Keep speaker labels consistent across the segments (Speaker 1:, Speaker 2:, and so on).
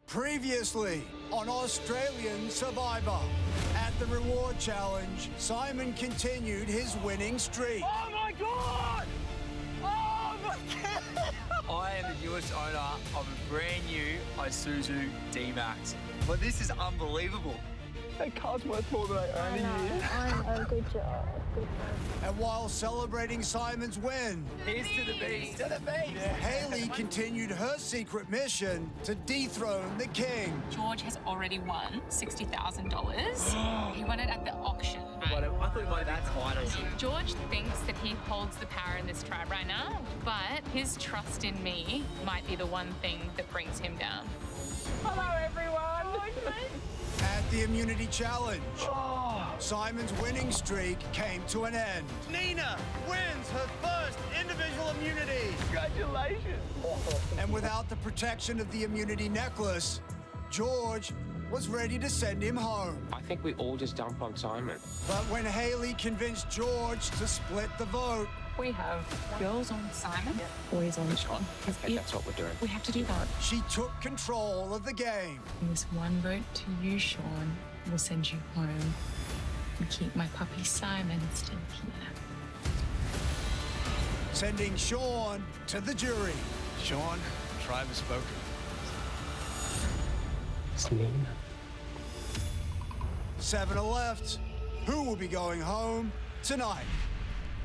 Speaker 1: Previously on Australian Survivor. At the reward challenge, Simon continued his winning streak.
Speaker 2: Oh my God! Oh my God!
Speaker 3: I am the newest owner of a brand new Isuzu D-Max. But this is unbelievable.
Speaker 2: That car's worth more than I earn a year.
Speaker 4: I know, good job.
Speaker 1: And while celebrating Simon's win,
Speaker 3: Here's to the beast. To the beast.
Speaker 1: Haley continued her secret mission to dethrone the king.
Speaker 5: George has already won $60,000. He won it at the auction.
Speaker 3: I thought he might have had titles.
Speaker 5: George thinks that he holds the power in this tribe right now, but his trust in me might be the one thing that brings him down.
Speaker 2: Hello, everyone.
Speaker 1: At the immunity challenge, Simon's winning streak came to an end.
Speaker 6: Nina wins her first individual immunity.
Speaker 2: Congratulations.
Speaker 1: And without the protection of the immunity necklace, George was ready to send him home.
Speaker 7: I think we all just dump on Simon.
Speaker 1: But when Haley convinced George to split the vote,
Speaker 5: We have girls on Simon, boys on Sean.
Speaker 7: And that's what we're doing.
Speaker 5: We have to do that.
Speaker 1: she took control of the game.
Speaker 5: This one vote to you, Sean, will send you home and keep my puppy Simon still here.
Speaker 1: Sending Sean to the jury.
Speaker 6: Sean, tribe has spoken.
Speaker 7: It's Nina.
Speaker 1: 7 are left. Who will be going home tonight?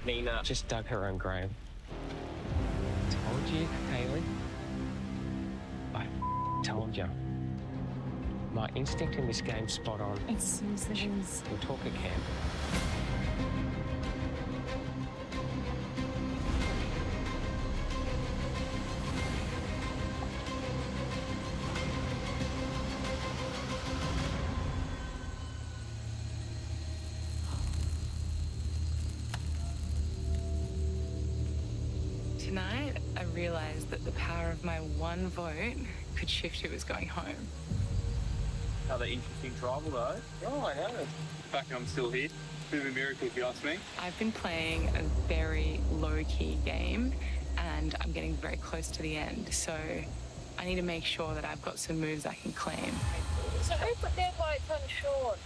Speaker 7: Nina just dug her own grave. Told you, Haley. I told you. My instinct in this game's spot on.
Speaker 5: It's Susan's.
Speaker 7: We'll talk again.
Speaker 5: Tonight, I realized that the power of my one vote could shift who was going home.
Speaker 8: Another interesting tribal though.
Speaker 7: Oh, I know.
Speaker 8: The fact that I'm still here, bit of a miracle if you ask me.
Speaker 5: I've been playing a very low-key game, and I'm getting very close to the end, so I need to make sure that I've got some moves I can claim.
Speaker 4: So who put their votes on Sean?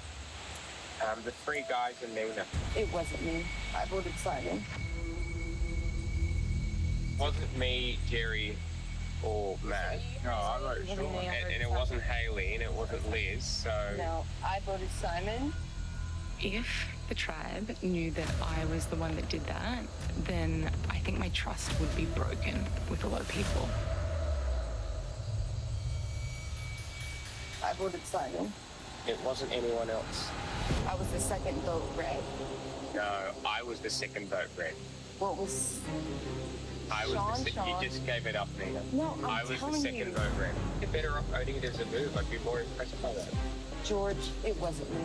Speaker 7: The three guys and Nina.
Speaker 4: It wasn't me. I voted Simon.
Speaker 7: Wasn't me, Jerry, or Matt.
Speaker 8: No, I wrote
Speaker 4: Wasn't
Speaker 8: Sean.
Speaker 4: me, I voted
Speaker 7: And it wasn't Haley, and it wasn't Liz, so...
Speaker 4: No, I voted Simon.
Speaker 5: If the tribe knew that I was the one that did that, then I think my trust would be broken with a lot of people.
Speaker 4: I voted Simon.
Speaker 7: It wasn't anyone else.
Speaker 4: I was the second vote red.
Speaker 7: No, I was the second vote red.
Speaker 4: What was...
Speaker 7: I was
Speaker 4: Sean.
Speaker 7: You just gave it up, Nina.
Speaker 4: No,
Speaker 7: I
Speaker 4: I'm
Speaker 7: was the
Speaker 4: telling
Speaker 7: second
Speaker 4: you.
Speaker 7: vote red. You're better off owning it as a move. I'd be more impressed by that.
Speaker 4: George, it wasn't me.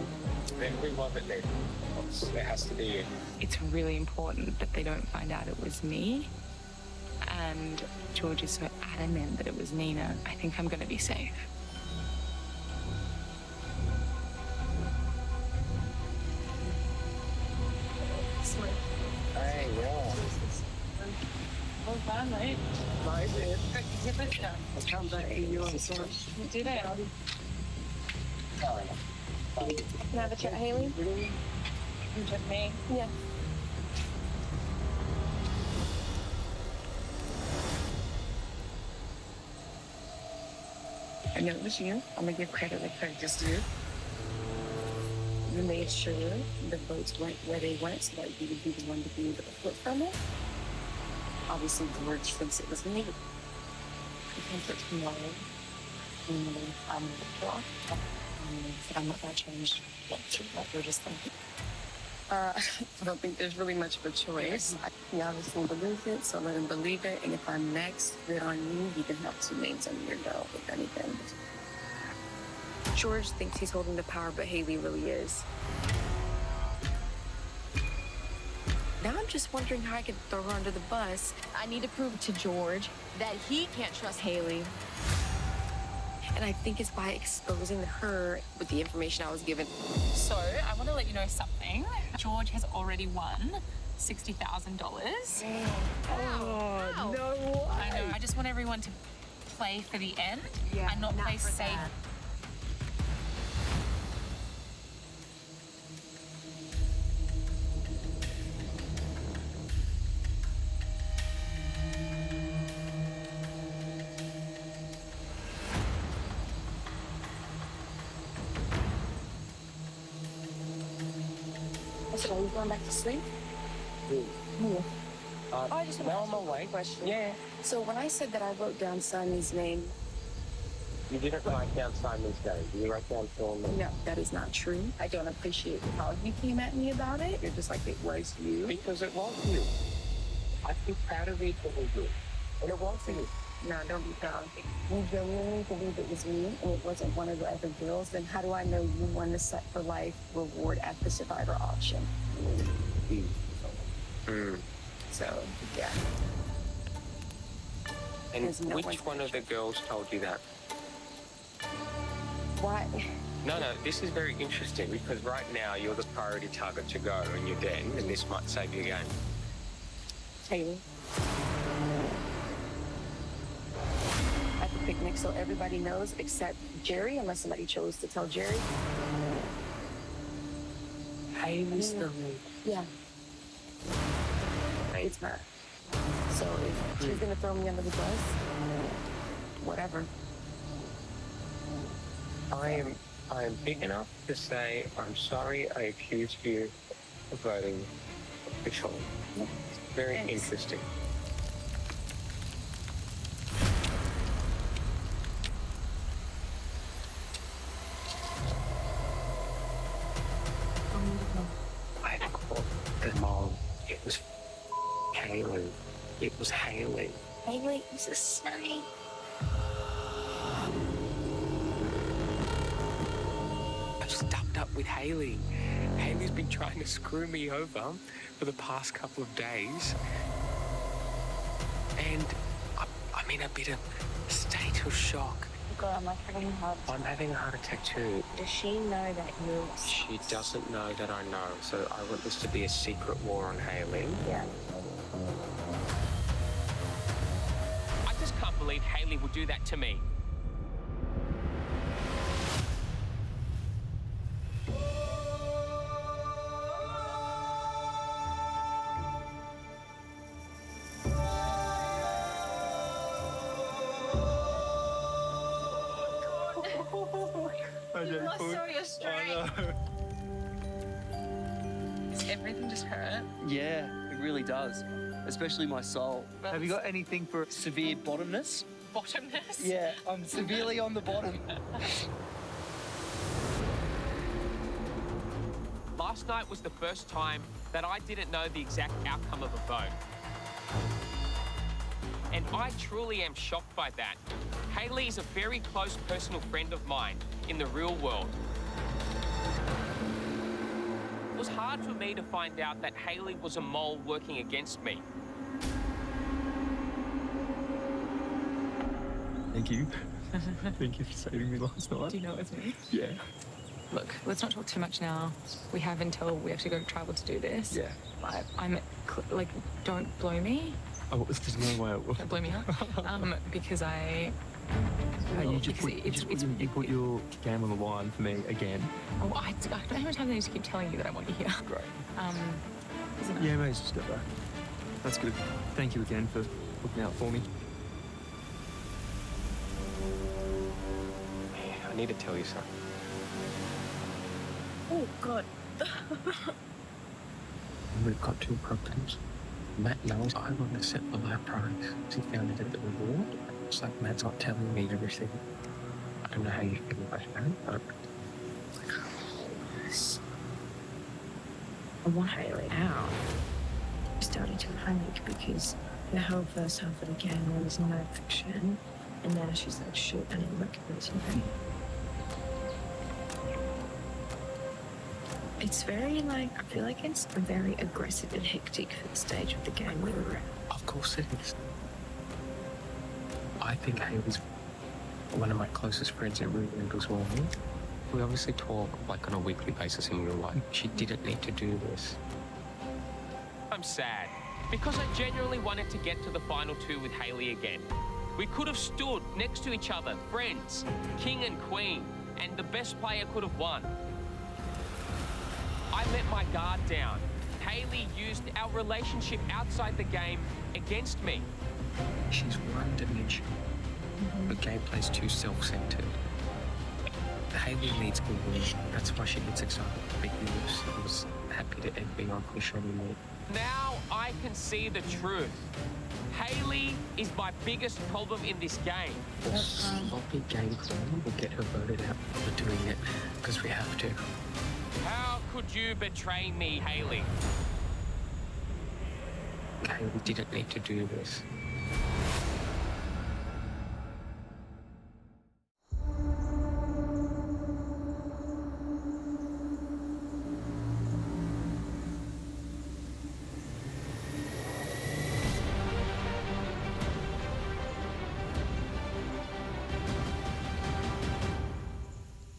Speaker 7: Then who was it then? It has to be you.
Speaker 5: It's really important that they don't find out it was me. And George is so adamant that it was Nina. I think I'm going to be safe.
Speaker 7: Hey, yeah.
Speaker 5: Well done, mate.
Speaker 7: I did.
Speaker 5: I'll come back to you on the You did it.
Speaker 4: Can I have a chat, Haley?
Speaker 5: You took me.
Speaker 4: Yeah.
Speaker 9: I know it was you. I'm gonna give credit where credit is due. You made sure the votes went where they went so that you would be the one to be able to flip from it. Obviously, George thinks it was me. I think it's tomorrow. And I'm gonna withdraw. I'm not gonna change what we're just thinking. I don't think there's really much of a choice. He obviously believes it, so let him believe it. And if I'm next, good on you. You can have two names under your belt, if anything.
Speaker 4: George thinks he's holding the power, but Haley really is. Now I'm just wondering how I can throw her under the bus. I need to prove to George that he can't trust Haley. And I think it's by exposing her with the information I was given.
Speaker 5: So, I want to let you know something. George has already won $60,000.
Speaker 4: Oh,
Speaker 5: no way. I know. I just want everyone to play for the end
Speaker 4: Yeah,
Speaker 5: and not play
Speaker 4: for
Speaker 5: safe.
Speaker 4: that.
Speaker 9: So are you going back to sleep? I just want to ask you a quick question.
Speaker 7: Yeah.
Speaker 9: So when I said that I wrote down Simon's name,
Speaker 7: You didn't write down Simon's name. You wrote down Phil's name.
Speaker 9: no, that is not true. I don't appreciate how you came at me about it. You're just like, it was you.
Speaker 7: Because it was you. I'd be proud of you for you. And it was you.
Speaker 9: No, don't be proud. You genuinely believe it was me and it wasn't one of the other girls, then how do I know you won the Set for Life reward at the Survivor auction? So, yeah.
Speaker 7: And
Speaker 9: There's no
Speaker 7: which one of the girls told you that?
Speaker 9: Why?
Speaker 7: No, this is very interesting because right now you're the priority target to go and you're dead, and this might save you again.
Speaker 9: Haley. At the picnic, so everybody knows except Jerry, unless somebody chose to tell Jerry.
Speaker 7: Haley's the
Speaker 9: Yeah. It's not. So if she's gonna throw me under the bus, whatever.
Speaker 7: I am big enough to say I'm sorry I accused you of voting for Sean. Very
Speaker 9: Thanks.
Speaker 7: interesting. I caught the mom. It was Haley. It was Haley.
Speaker 9: Haley is a snake.
Speaker 7: I've stuffed up with Haley. Haley's been trying to screw me over for the past couple of days. And I'm in a bit of state of shock.
Speaker 9: Girl, I'm like having a heart attack.
Speaker 7: I'm having a heart attack too.
Speaker 9: Does she know that you're...
Speaker 7: She doesn't know that I know, so I want this to be a secret war on Haley.
Speaker 9: Yeah.
Speaker 10: I just can't believe Haley would do that to me.
Speaker 3: You
Speaker 5: lost all your strength. Does everything just hurt?
Speaker 3: Yeah, it really does. Especially my soul. Have you got anything for severe bottomness?
Speaker 5: Bottomness?
Speaker 3: Yeah, I'm severely on the bottom.
Speaker 10: Last night was the first time that I didn't know the exact outcome of a vote. And I truly am shocked by that. Haley is a very close personal friend of mine in the real world. It was hard for me to find out that Haley was a mole working against me.
Speaker 3: Thank you. Thank you for saving me last night.
Speaker 5: Do you know it was me?
Speaker 3: Yeah.
Speaker 5: Look, let's not talk too much now. We have until we actually go to tribal to do this.
Speaker 3: Yeah.
Speaker 5: I'm like, don't blow me.
Speaker 3: Oh, there's no way it will.
Speaker 5: Don't blow me up. Because I...
Speaker 3: Hey, you just
Speaker 5: Because
Speaker 3: you put your game on the line for me again.
Speaker 5: Oh, I don't know how many times I need to keep telling you that I want you here.
Speaker 3: Great.
Speaker 5: Isn't it?
Speaker 3: Yeah, maybe just go back. That's good. Thank you again for looking out for me.
Speaker 7: I need to tell you something.
Speaker 9: Oh, God.
Speaker 7: We've got two problems. Matt knows I want to set the low price. He found it at the reward. It's like Matt's not telling me everything. I don't know how you feel about that, but...
Speaker 9: I want Haley out. I started to panic because the whole first half of the game there was no action. And now she's like, shit, I didn't recognize you. It's very like, I feel like it's very aggressive and hectic for the stage of the game we were at.
Speaker 7: Of course it is. I think Haley's one of my closest friends in real world as well. We obviously talk like on a weekly basis in real life. She didn't need to do this.
Speaker 10: I'm sad because I genuinely wanted to get to the final two with Haley again. We could have stood next to each other, friends, king and queen, and the best player could have won. I let my guard down. Hayley used our relationship outside the game against me.
Speaker 7: She's one-dimensional. Her gameplay's too self-centered. Hayley needs good wins. That's why she gets excited at big moves. I was happy to be on push on me.
Speaker 10: Now I can see the truth. Hayley is my biggest problem in this game.
Speaker 7: The sloppy game plan will get her voted out. We're doing it because we have to.
Speaker 10: How could you betray me, Hayley?
Speaker 7: Hayley didn't need to do this.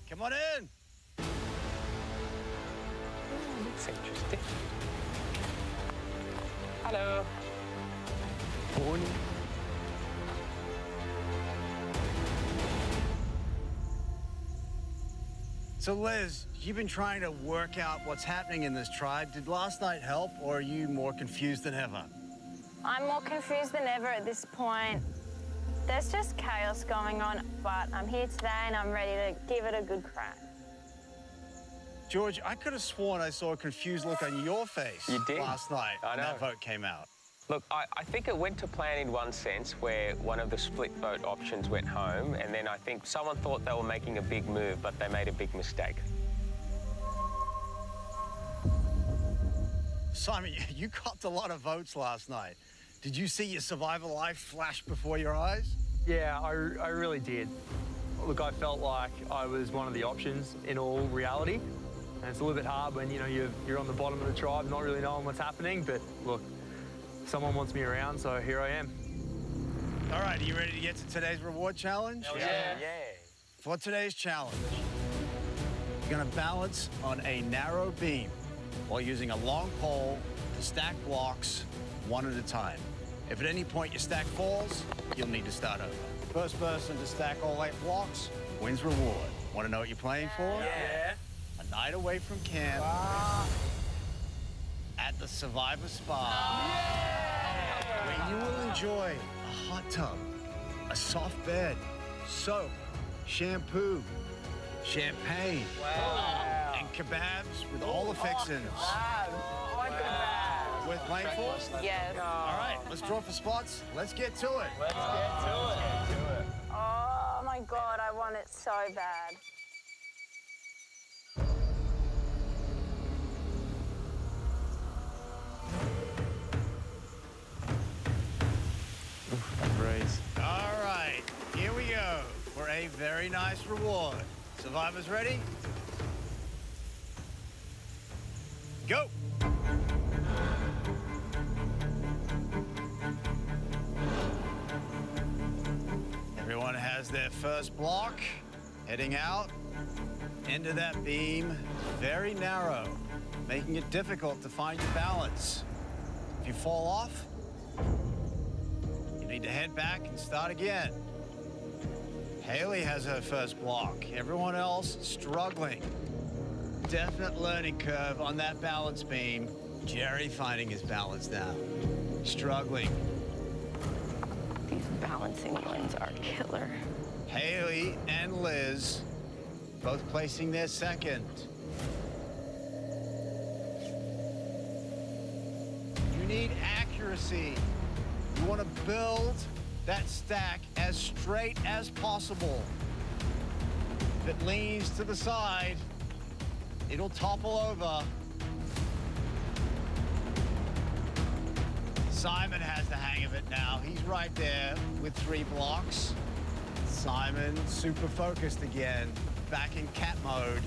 Speaker 6: Come on in.
Speaker 7: That's interesting.
Speaker 10: Hello.
Speaker 7: Morning.
Speaker 6: So, Liz, you've been trying to work out what's happening in this tribe. Did last night help, or are you more confused than ever?
Speaker 11: I'm more confused than ever at this point. There's just chaos going on, but I'm here today and I'm ready to give it a good crack.
Speaker 6: George, I could have sworn I saw a confused look on your face
Speaker 12: You did?
Speaker 6: last night
Speaker 12: I
Speaker 6: when
Speaker 12: know.
Speaker 6: that vote came out.
Speaker 12: Look, I think it went to plan in one sense where one of the split vote options went home, and then I think someone thought they were making a big move, but they made a big mistake.
Speaker 6: Simon, you copped a lot of votes last night. Did you see your survivor life flash before your eyes?
Speaker 13: Yeah, I really did. Look, I felt like I was one of the options in all reality. And it's a little bit hard when, you're on the bottom of the tribe, not really knowing what's happening. But look, someone wants me around, so here I am.
Speaker 6: All right, are you ready to get to today's reward challenge?
Speaker 12: Yeah.
Speaker 6: For today's challenge, you're gonna balance on a narrow beam while using a long pole to stack blocks one at a time. If at any point your stack falls, you'll need to start over. First person to stack all 8 blocks wins reward. Want to know what you're playing for?
Speaker 2: Yeah.
Speaker 6: A night away from camp at the Survivor Spa, where you will enjoy a hot tub, a soft bed, soap, shampoo, champagne, and kebabs with all the fixins. Worth playing for?
Speaker 11: Yes.
Speaker 6: All right, let's draw for spots. Let's get to it.
Speaker 11: Oh my God, I want it so bad.
Speaker 6: All right, here we go for a very nice reward. Survivors ready? Go! Everyone has their first block. Heading out into that beam, very narrow, making it difficult to find your balance. If you fall off, you need to head back and start again. Hayley has her first block. Everyone else struggling. Definite learning curve on that balance beam. Jerry finding his balance now. Struggling.
Speaker 4: These balancing ones are killer.
Speaker 6: Hayley and Liz both placing their second. You need accuracy. You want to build that stack as straight as possible. If it leans to the side, it'll topple over. Simon has the hang of it now. He's right there with 3 blocks. Simon super focused again, back in cat mode.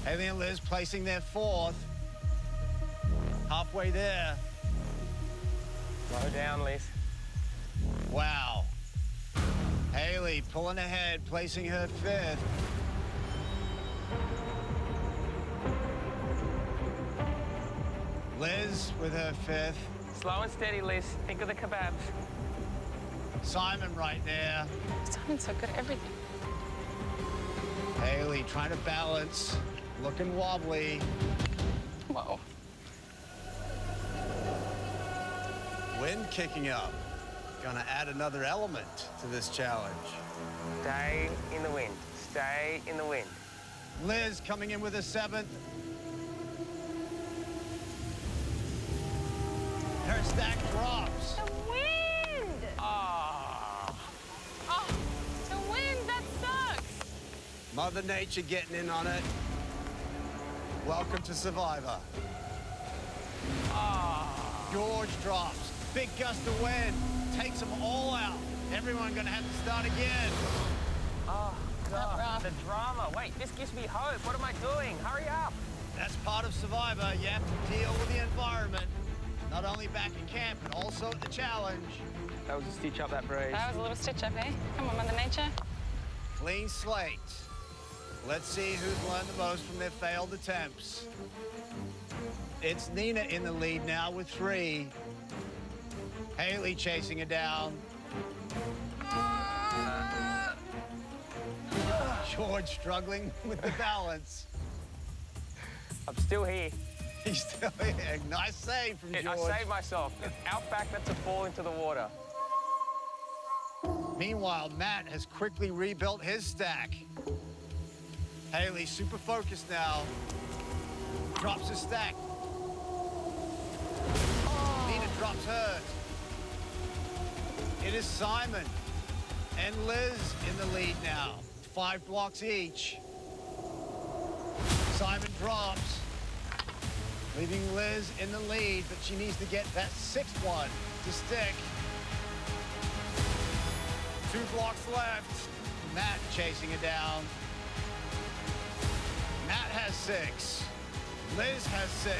Speaker 6: Hayley and Liz placing their 4th. Halfway there.
Speaker 12: Slow down, Liz.
Speaker 6: Wow. Hayley pulling ahead, placing her 5th. Liz with her 5th.
Speaker 10: Slow and steady, Liz. Think of the kebabs.
Speaker 6: Simon right there.
Speaker 5: Simon's so good at everything.
Speaker 6: Haley trying to balance, looking wobbly.
Speaker 5: Whoa.
Speaker 6: Wind kicking up. Gonna add another element to this challenge.
Speaker 12: Stay in the wind. Stay in the wind.
Speaker 6: Liz coming in with a 7th. Her stack drops.
Speaker 11: The wind!
Speaker 12: Ah.
Speaker 5: Oh, the wind, that sucks.
Speaker 6: Mother Nature getting in on it. Welcome to Survivor. George drops. Big gust of wind. Takes them all out. Everyone gonna have to start again.
Speaker 12: Oh, God. The drama. Wait, this gives me hope. What am I doing? Hurry up.
Speaker 6: That's part of Survivor. You have to deal with the environment. Not only back at camp, but also at the challenge.
Speaker 13: That was a stitch up, that breeze.
Speaker 5: That was a little stitch up, eh? Come on, Mother Nature.
Speaker 6: Clean slate. Let's see who's learned the most from their failed attempts. It's Nina in the lead now with 3. Haley chasing her down. George struggling with the balance.
Speaker 12: I'm still here.
Speaker 6: He's still here. Nice save from George.
Speaker 12: I saved myself. Out back, that's a fall into the water.
Speaker 6: Meanwhile, Matt has quickly rebuilt his stack. Haley super focused now. Drops his stack. Nina drops hers. It is Simon and Liz in the lead now. 5 blocks each. Simon drops, leaving Liz in the lead, but she needs to get that 6th one to stick. 2 blocks left. Matt chasing it down. Matt has 6. Liz has 6.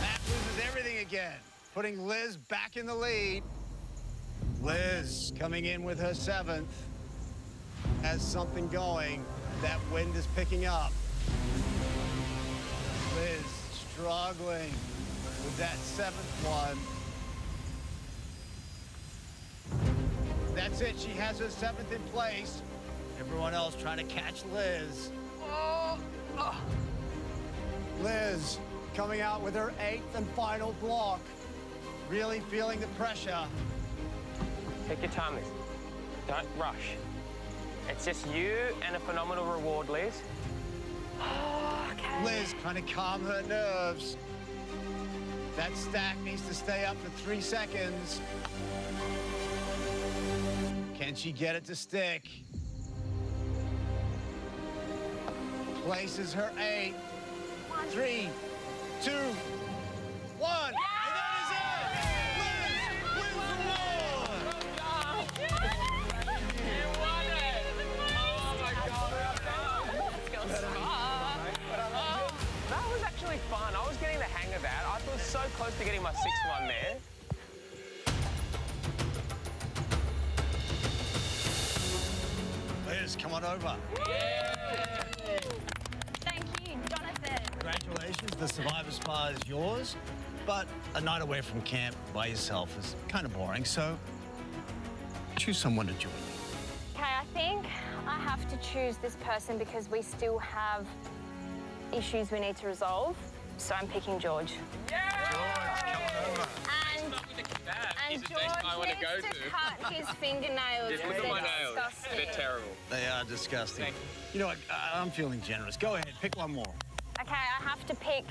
Speaker 6: Matt loses everything again, putting Liz back in the lead. Liz coming in with her 7th. Has something going. That wind is picking up. Liz struggling with that 7th one. That's it. She has her 7th in place. Everyone else trying to catch Liz. Liz coming out with her 8th and final block. Really feeling the pressure.
Speaker 12: Take your time, Liz. Don't rush. It's just you and a phenomenal reward, Liz.
Speaker 11: Okay.
Speaker 6: Liz trying to calm her nerves. That stack needs to stay up for 3 seconds. Can she get it to stick? Places her 8. 3, 2, 1. And that is it! Liz wins the war!
Speaker 12: You won it! Oh, my God. That was actually fun. I was getting the hang of that. I was so close to getting my 6th one there.
Speaker 6: Liz, come on over.
Speaker 11: Thank you, Jonathan.
Speaker 6: Congratulations, the Survivor Spa is yours, but a night away from camp by yourself is kind of boring, so choose someone to join you.
Speaker 11: Okay, I think I have to choose this person because we still have issues we need to resolve. So I'm picking George.
Speaker 6: George, come on over.
Speaker 11: And George needs to cut his fingernails
Speaker 3: Just
Speaker 11: because
Speaker 3: look at my
Speaker 11: they're
Speaker 3: nails.
Speaker 11: disgusting.
Speaker 3: They're terrible.
Speaker 6: They are disgusting. You know what? I'm feeling generous. Go ahead, pick one more.
Speaker 11: Okay, I have to pick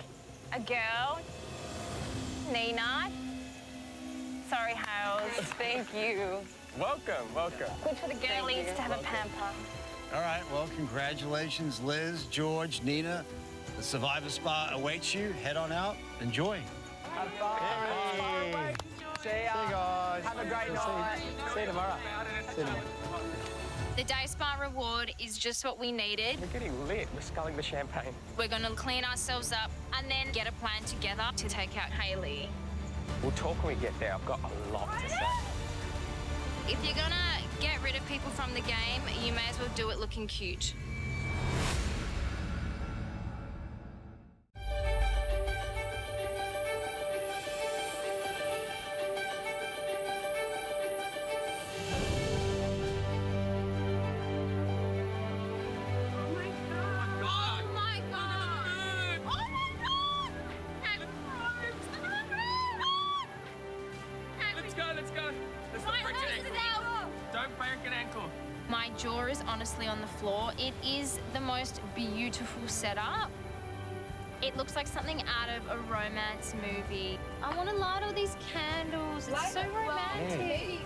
Speaker 11: a girl. Nina. Sorry, Hales. Thank you.
Speaker 12: Welcome, welcome.
Speaker 11: Good for the girlies to have a pamper.
Speaker 6: All right, well, congratulations, Liz, George, Nina. The Survivor Spa awaits you. Head on out. Enjoy.
Speaker 13: Have fun. Hey. See ya. Guys. Have a great night. See you tomorrow. See you tomorrow.
Speaker 14: The day spa reward is just what we needed.
Speaker 12: We're getting lit. We're sculling the champagne.
Speaker 14: We're going to clean ourselves up and then get a plan together to take out Haley.
Speaker 12: We'll talk when we get there. I've got a lot to say.
Speaker 14: If you're going to get rid of people from the game, you may as well do it looking cute. My jaw is honestly on the floor. It is the most beautiful setup. It looks like something out of a romance movie. I want to light all these candles. It's so romantic.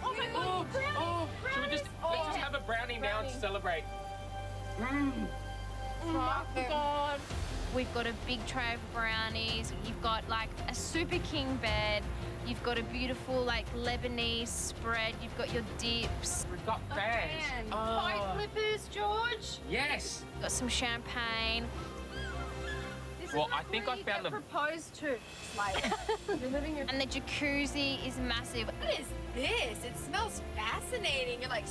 Speaker 11: Oh my God,
Speaker 10: Oh, should we let's just have a brownie now to celebrate?
Speaker 14: Oh my God. We've got a big tray of brownies. You've got like a super king bed. You've got a beautiful like Lebanese spread. You've got your dips.
Speaker 10: We've got fans.
Speaker 14: Pie flippers, George.
Speaker 10: Yes.
Speaker 14: Got some champagne.
Speaker 10: Well, I think I found the
Speaker 11: proposed to. Like, you're living your...
Speaker 14: And the jacuzzi is massive.
Speaker 4: What is this? It smells fascinating. You're like...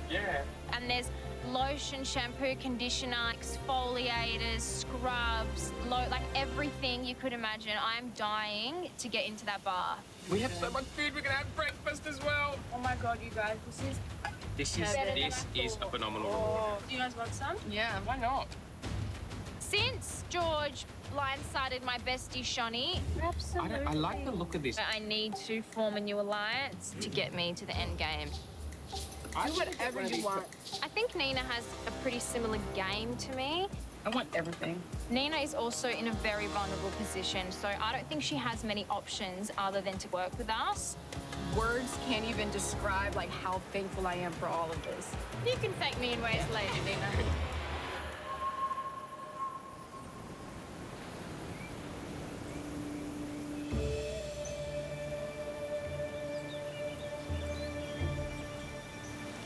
Speaker 10: Yeah.
Speaker 14: And there's lotion, shampoo, conditioner, exfoliators, scrubs, like everything you could imagine. I'm dying to get into that bar.
Speaker 10: We have so much food. We're gonna have breakfast as well.
Speaker 11: Oh my God, you guys,
Speaker 10: This is a phenomenal reward.
Speaker 11: Do you guys want some?
Speaker 10: Yeah, why not?
Speaker 14: Since George blindsided my bestie Shani,
Speaker 10: I like the look of this.
Speaker 14: I need to form a new alliance to get me to the end game.
Speaker 11: Do whatever you want.
Speaker 14: I think Nina has a pretty similar game to me.
Speaker 11: I want everything.
Speaker 14: Nina is also in a very vulnerable position, so I don't think she has many options other than to work with us.
Speaker 4: Words can't even describe like how thankful I am for all of this.
Speaker 14: You can thank me in ways later, Nina.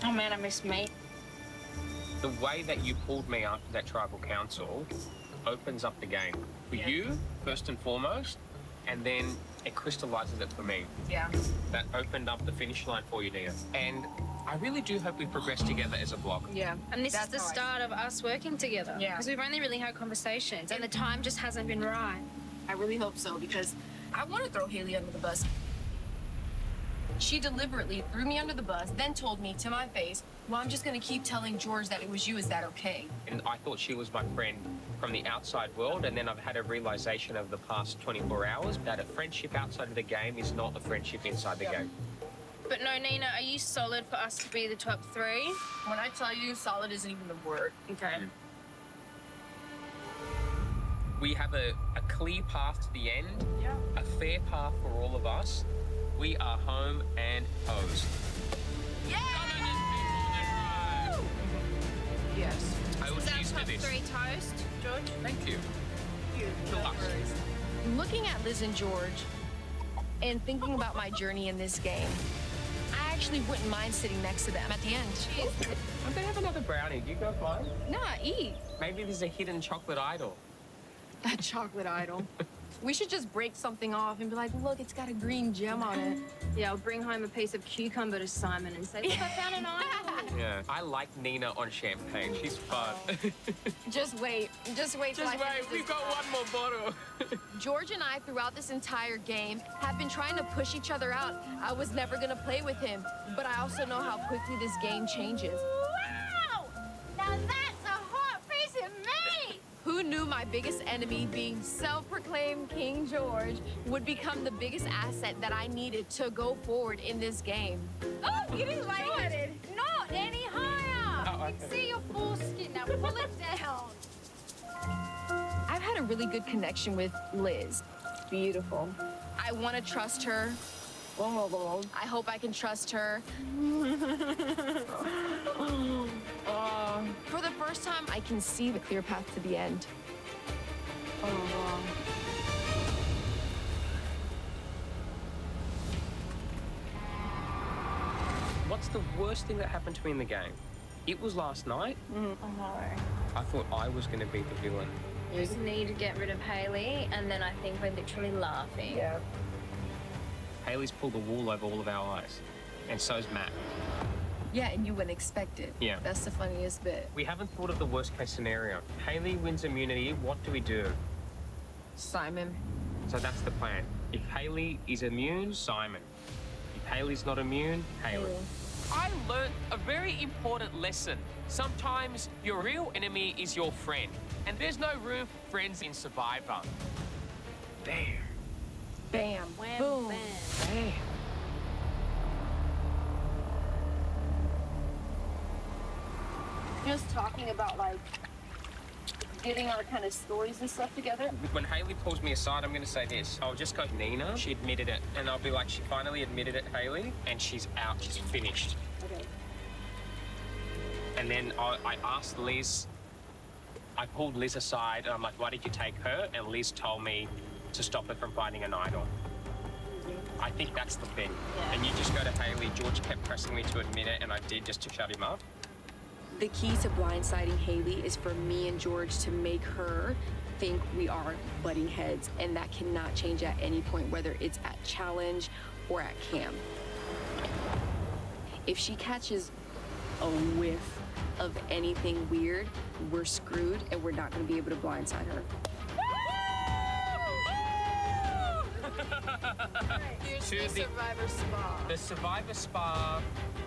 Speaker 14: Oh man, I miss mate.
Speaker 12: The way that you pulled me after that tribal council opens up the game for you, first and foremost, and then it crystallizes it for me.
Speaker 4: Yeah.
Speaker 12: That opened up the finish line for you, Nia. And I really do hope we progress together as a block.
Speaker 4: Yeah.
Speaker 14: And this is the start of us working together.
Speaker 4: Yeah.
Speaker 14: Because we've only really had conversations and the time just hasn't been right.
Speaker 4: I really hope so, because I want to throw Haley under the bus. She deliberately threw me under the bus, then told me to my face, well, I'm just going to keep telling George that it was you. Is that okay?
Speaker 12: And I thought she was my friend from the outside world, and then I've had a realization over the past 24 hours that a friendship outside of the game is not a friendship inside the game.
Speaker 14: But no, Nina, are you solid for us to be the top 3?
Speaker 4: When I tell you solid isn't even the word.
Speaker 14: Okay.
Speaker 12: We have a clear path to the end, a fair path for all of us. We are home and hosed.
Speaker 14: Yeah!
Speaker 4: Yes.
Speaker 12: I will cheers
Speaker 14: top
Speaker 12: to this.
Speaker 14: 3 toast, George?
Speaker 12: Thank you.
Speaker 4: Looking at Liz and George and thinking about my journey in this game, I actually wouldn't mind sitting next to them at the end.
Speaker 12: I'm gonna have another brownie. Do you guys mind?
Speaker 4: Nah, eat.
Speaker 12: Maybe there's a hidden chocolate idol.
Speaker 4: That chocolate idol. We should just break something off and be like, look, it's got a green gem on it.
Speaker 14: Yeah, I'll bring home a piece of cucumber to Simon and say, look, I found an idol.
Speaker 12: Yeah. I like Nina on champagne. She's fun.
Speaker 4: Just wait. Just wait.
Speaker 12: Just wait. We've got one more bottle.
Speaker 4: George and I, throughout this entire game, have been trying to push each other out. I was never going to play with him, but I also know how quickly this game changes.
Speaker 11: Wow! Now that's a hot piece of meat!
Speaker 4: Who knew my biggest enemy, being self-proclaimed King George, would become the biggest asset that I needed to go forward in this game?
Speaker 11: Oh, getting lightheaded. Not any higher.
Speaker 12: Oh,
Speaker 11: I can see your foreskin now. Pull it down.
Speaker 4: I've had a really good connection with Liz. Beautiful. I want to trust her. I hope I can trust her. For the first time, I can see the clear path to the end.
Speaker 12: What's the worst thing that happened to me in the game? It was last night.
Speaker 14: I know.
Speaker 12: I thought I was going to be the villain.
Speaker 14: We just need to get rid of Haley, and then I think we're literally laughing.
Speaker 4: Yeah.
Speaker 12: Haley's pulled the wool over all of our eyes. And so's Matt.
Speaker 4: Yeah, and you wouldn't expect it.
Speaker 12: Yeah.
Speaker 4: That's the funniest bit.
Speaker 12: We haven't thought of the worst case scenario. Haley wins immunity. What do we do?
Speaker 4: Simon.
Speaker 12: So that's the plan. If Haley is immune, Simon. If Haley's not immune, Haley.
Speaker 10: I learned a very important lesson. Sometimes your real enemy is your friend. And there's no room for friends in Survivor.
Speaker 12: Bam.
Speaker 4: Bam.
Speaker 14: Wham,
Speaker 4: Boom.
Speaker 14: bam.
Speaker 12: Bam.
Speaker 9: just talking about like getting our kind of stories and stuff together.
Speaker 12: When Hayley pulls me aside, I'm going to say this. I'll just go, Nina, she admitted it. And I'll be like, she finally admitted it, Hayley, and she's out. She's finished.
Speaker 9: Okay.
Speaker 12: And then I asked Liz, I pulled Liz aside, and I'm like, why did you take her? And Liz told me to stop her from finding an idol. I think that's the thing.
Speaker 9: Yeah.
Speaker 12: And you just go to Hayley. George kept pressing me to admit it, and I did, just to shut him up.
Speaker 4: The key to blindsiding Hayley is for me and George to make her think we are butting heads, and that cannot change at any point, whether it's at challenge or at camp. If she catches a whiff of anything weird, we're screwed and we're not going to be able to blindside her.
Speaker 12: To the
Speaker 9: Survivor Spa.
Speaker 12: The Survivor Spa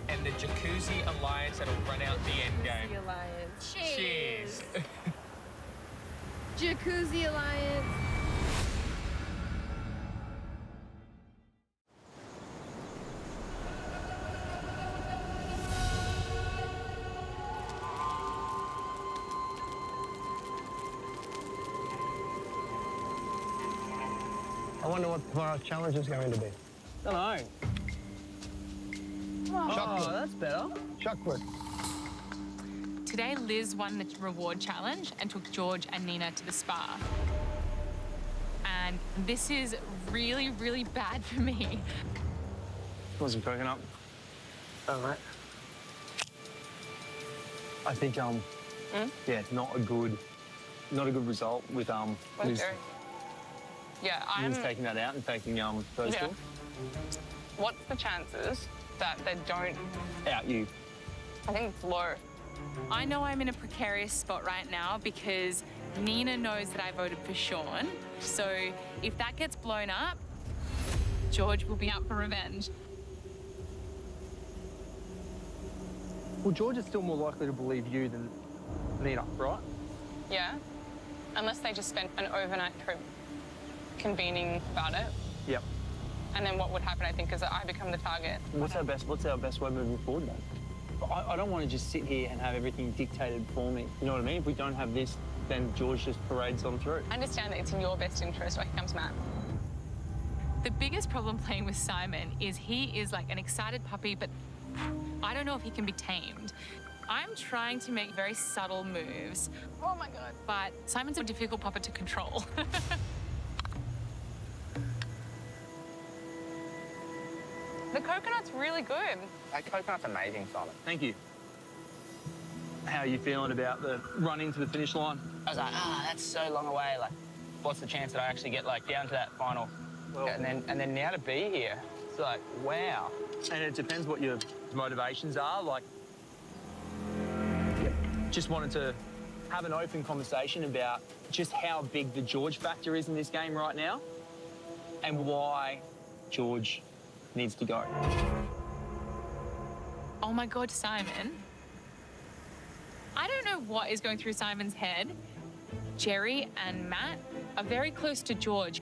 Speaker 12: and the Jacuzzi Alliance that'll run out the end game.
Speaker 9: Alliance.
Speaker 12: Cheers.
Speaker 9: Jacuzzi Alliance.
Speaker 15: I wonder what tomorrow's challenge is going to be.
Speaker 13: Don't know.
Speaker 15: Chocolate.
Speaker 13: that's better.
Speaker 15: Chocolate.
Speaker 5: Today, Liz won the reward challenge and took George and Nina to the spa. And this is really, really bad for me.
Speaker 13: Want some coconut?
Speaker 15: All right.
Speaker 13: I think yeah, not a good result with Liz,
Speaker 5: Yeah,
Speaker 13: Liz taking that out and taking those two.
Speaker 5: What's the chances that they don't?
Speaker 13: Out you.
Speaker 5: I think it's low. I know I'm in a precarious spot right now because Nina knows that I voted for Sean. So if that gets blown up, George will be out for revenge.
Speaker 13: Well, George is still more likely to believe you than Nina, right?
Speaker 5: Yeah, unless they just spent an overnight trip convening about it.
Speaker 13: Yep.
Speaker 5: And then what would happen, I think, is that I become the target.
Speaker 13: What's our best way moving forward, then? I don't want to just sit here and have everything dictated for me. You know what I mean? If we don't have this, then George just parades on through.
Speaker 5: I understand that it's in your best interest. Here comes Matt. The biggest problem playing with Simon is he is like an excited puppy, but I don't know if he can be tamed. I'm trying to make very subtle moves. Oh my God. But Simon's a difficult puppet to control. The coconut's really good.
Speaker 12: That coconut's amazing, Simon.
Speaker 13: Thank you. How are you feeling about the run into the finish line?
Speaker 16: I was like, that's so long away. Like, what's the chance that I actually get like down to that final?
Speaker 13: Well,
Speaker 16: and then now to be here, it's like, wow.
Speaker 13: And it depends what your motivations are. Like, just wanted to have an open conversation about just how big the George factor is in this game right now and why George needs to go.
Speaker 5: Oh my God, Simon. I don't know what is going through Simon's head. Jerry and Matt are very close to George.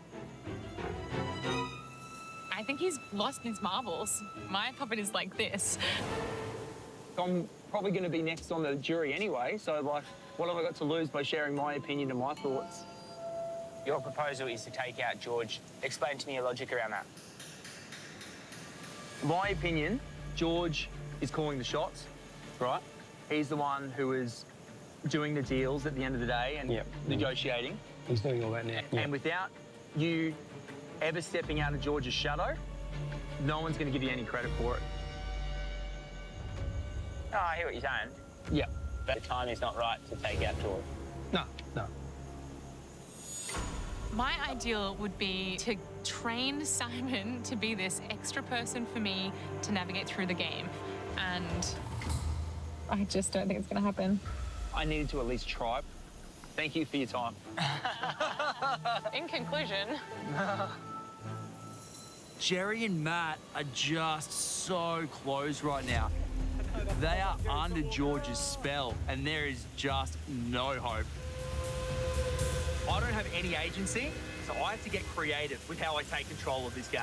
Speaker 5: I think he's lost his marbles. My puppet is like this.
Speaker 13: I'm probably going to be next on the jury anyway, so like, what have I got to lose by sharing my opinion and my thoughts?
Speaker 16: Your proposal is to take out George. Explain to me your logic around that.
Speaker 13: My opinion, George is calling the shots, right? He's the one who is doing the deals at the end of the day and negotiating.
Speaker 15: He's doing all that now.
Speaker 13: And without you ever stepping out of George's shadow, no one's going to give you any credit for it.
Speaker 16: Oh, I hear what you're saying.
Speaker 13: Yeah.
Speaker 16: But the time is not right to take out George.
Speaker 13: No, no.
Speaker 5: My ideal would be to train Simon to be this extra person for me to navigate through the game. And I just don't think it's going to happen.
Speaker 13: I needed to at least try. Thank you for your time.
Speaker 5: In conclusion...
Speaker 3: Jerry and Matt are just so close right now. They are under George's spell, and there is just no hope. I don't have any agency, so I have to get creative with how I take control of this game.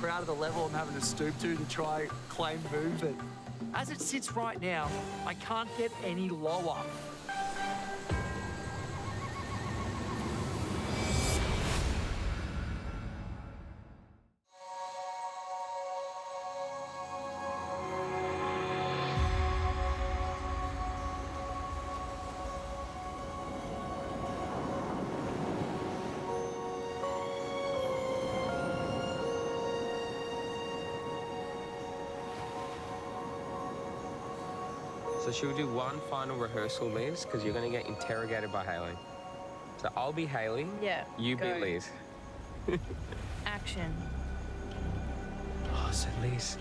Speaker 3: proud of the level I'm having to stoop to try claim move, but as it sits right now, I can't get any lower.
Speaker 7: So she'll do one final rehearsal, Liz, because you're going to get interrogated by Hayley. So I'll be Hayley.
Speaker 11: Yeah,
Speaker 7: You
Speaker 11: go.
Speaker 7: be Liz.
Speaker 11: Action.
Speaker 7: Oh, so Liz,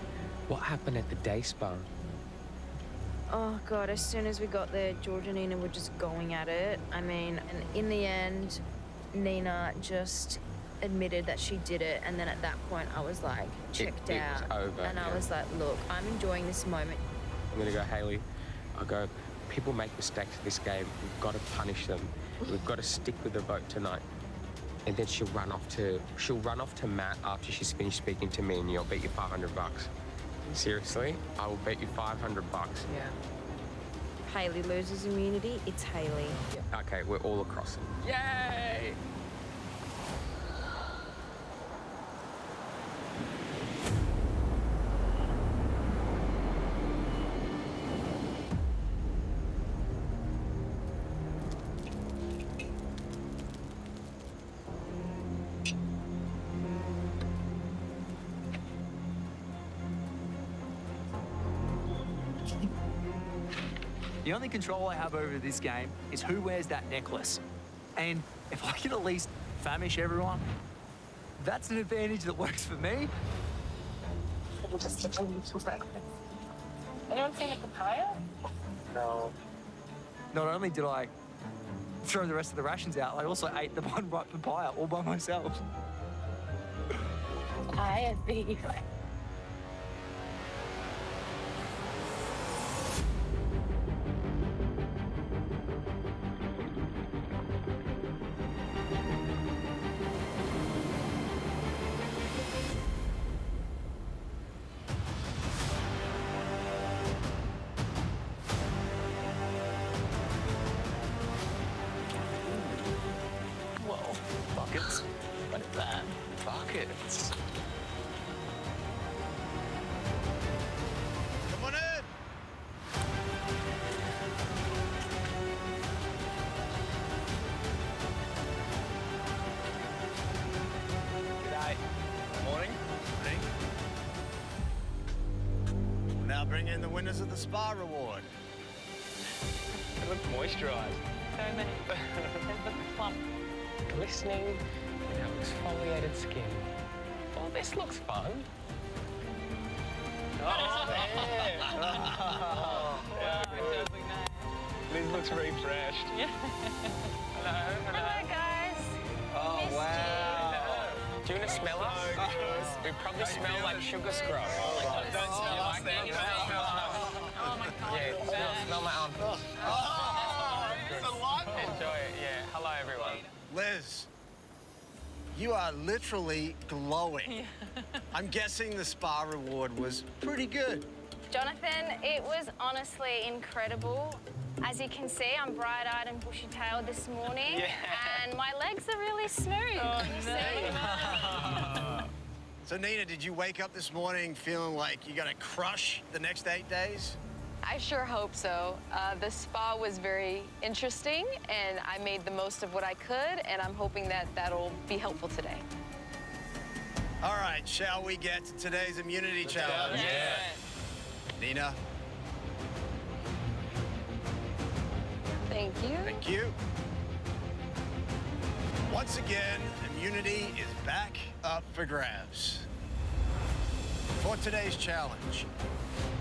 Speaker 7: what happened at the day spa?
Speaker 11: Oh, God, as soon as we got there, George and Nina were just going at it. I mean, and in the end, Nina just admitted that she did it. And then at that point, I was like, checked
Speaker 7: It
Speaker 11: out.
Speaker 7: was over,
Speaker 11: And I
Speaker 7: yeah.
Speaker 11: was like, look, I'm enjoying this moment.
Speaker 7: I'm going to go, Hayley. I'll go, people make mistakes in this game. We've got to punish them. We've got to stick with the vote tonight. And then she'll run off to Matt after she's finished speaking to me, and you'll bet you $500. Seriously, I will bet you $500.
Speaker 11: Yeah. Hayley loses immunity, it's Hayley.
Speaker 7: Okay, we're all across it. Yay!
Speaker 3: The only control I have over this game is who wears that necklace. And if I can at least famish everyone, that's an advantage that works for me.
Speaker 11: Anyone seen a papaya?
Speaker 3: No. Not only did I throw the rest of the rations out, I also ate the one ripe papaya all by myself.
Speaker 11: I have beef.
Speaker 3: Whoa, buckets. What is that? Buckets.
Speaker 6: Come on in.
Speaker 3: G'day.
Speaker 6: Morning. Morning. We'll now bring in the winners of the spa reward.
Speaker 7: It looks moisturised.
Speaker 11: So many. Plump.
Speaker 7: Glistening in our exfoliated skin. Oh, this looks fun.
Speaker 6: Oh,
Speaker 7: Liz looks refreshed.
Speaker 11: Yeah. Hello, guys.
Speaker 7: Oh,
Speaker 11: Missed
Speaker 7: wow. Do you want to smell us? We probably smell like sugar scrub.
Speaker 12: Don't smell us then.
Speaker 11: Oh my God.
Speaker 7: Yeah, smell my arm.
Speaker 12: It's a lot.
Speaker 7: Enjoy it, yeah. Hello, everyone.
Speaker 6: Liz, you are literally glowing. I'm guessing the spa reward was pretty good.
Speaker 11: Jonathan, it was honestly incredible. As you can see, I'm bright-eyed and bushy-tailed this morning, and my legs are really smooth.
Speaker 6: Oh,
Speaker 11: Can you see?
Speaker 6: So, Nina, did you wake up this morning feeling like you're gonna crush the next 8 days?
Speaker 4: I sure hope so. The spa was very interesting, and I made the most of what I could, and I'm hoping that that'll be helpful today.
Speaker 6: All right, shall we get to today's immunity challenge?
Speaker 12: Yeah.
Speaker 6: Nina,
Speaker 4: Thank you.
Speaker 6: thank you. Once again, immunity is back up for grabs. For today's challenge,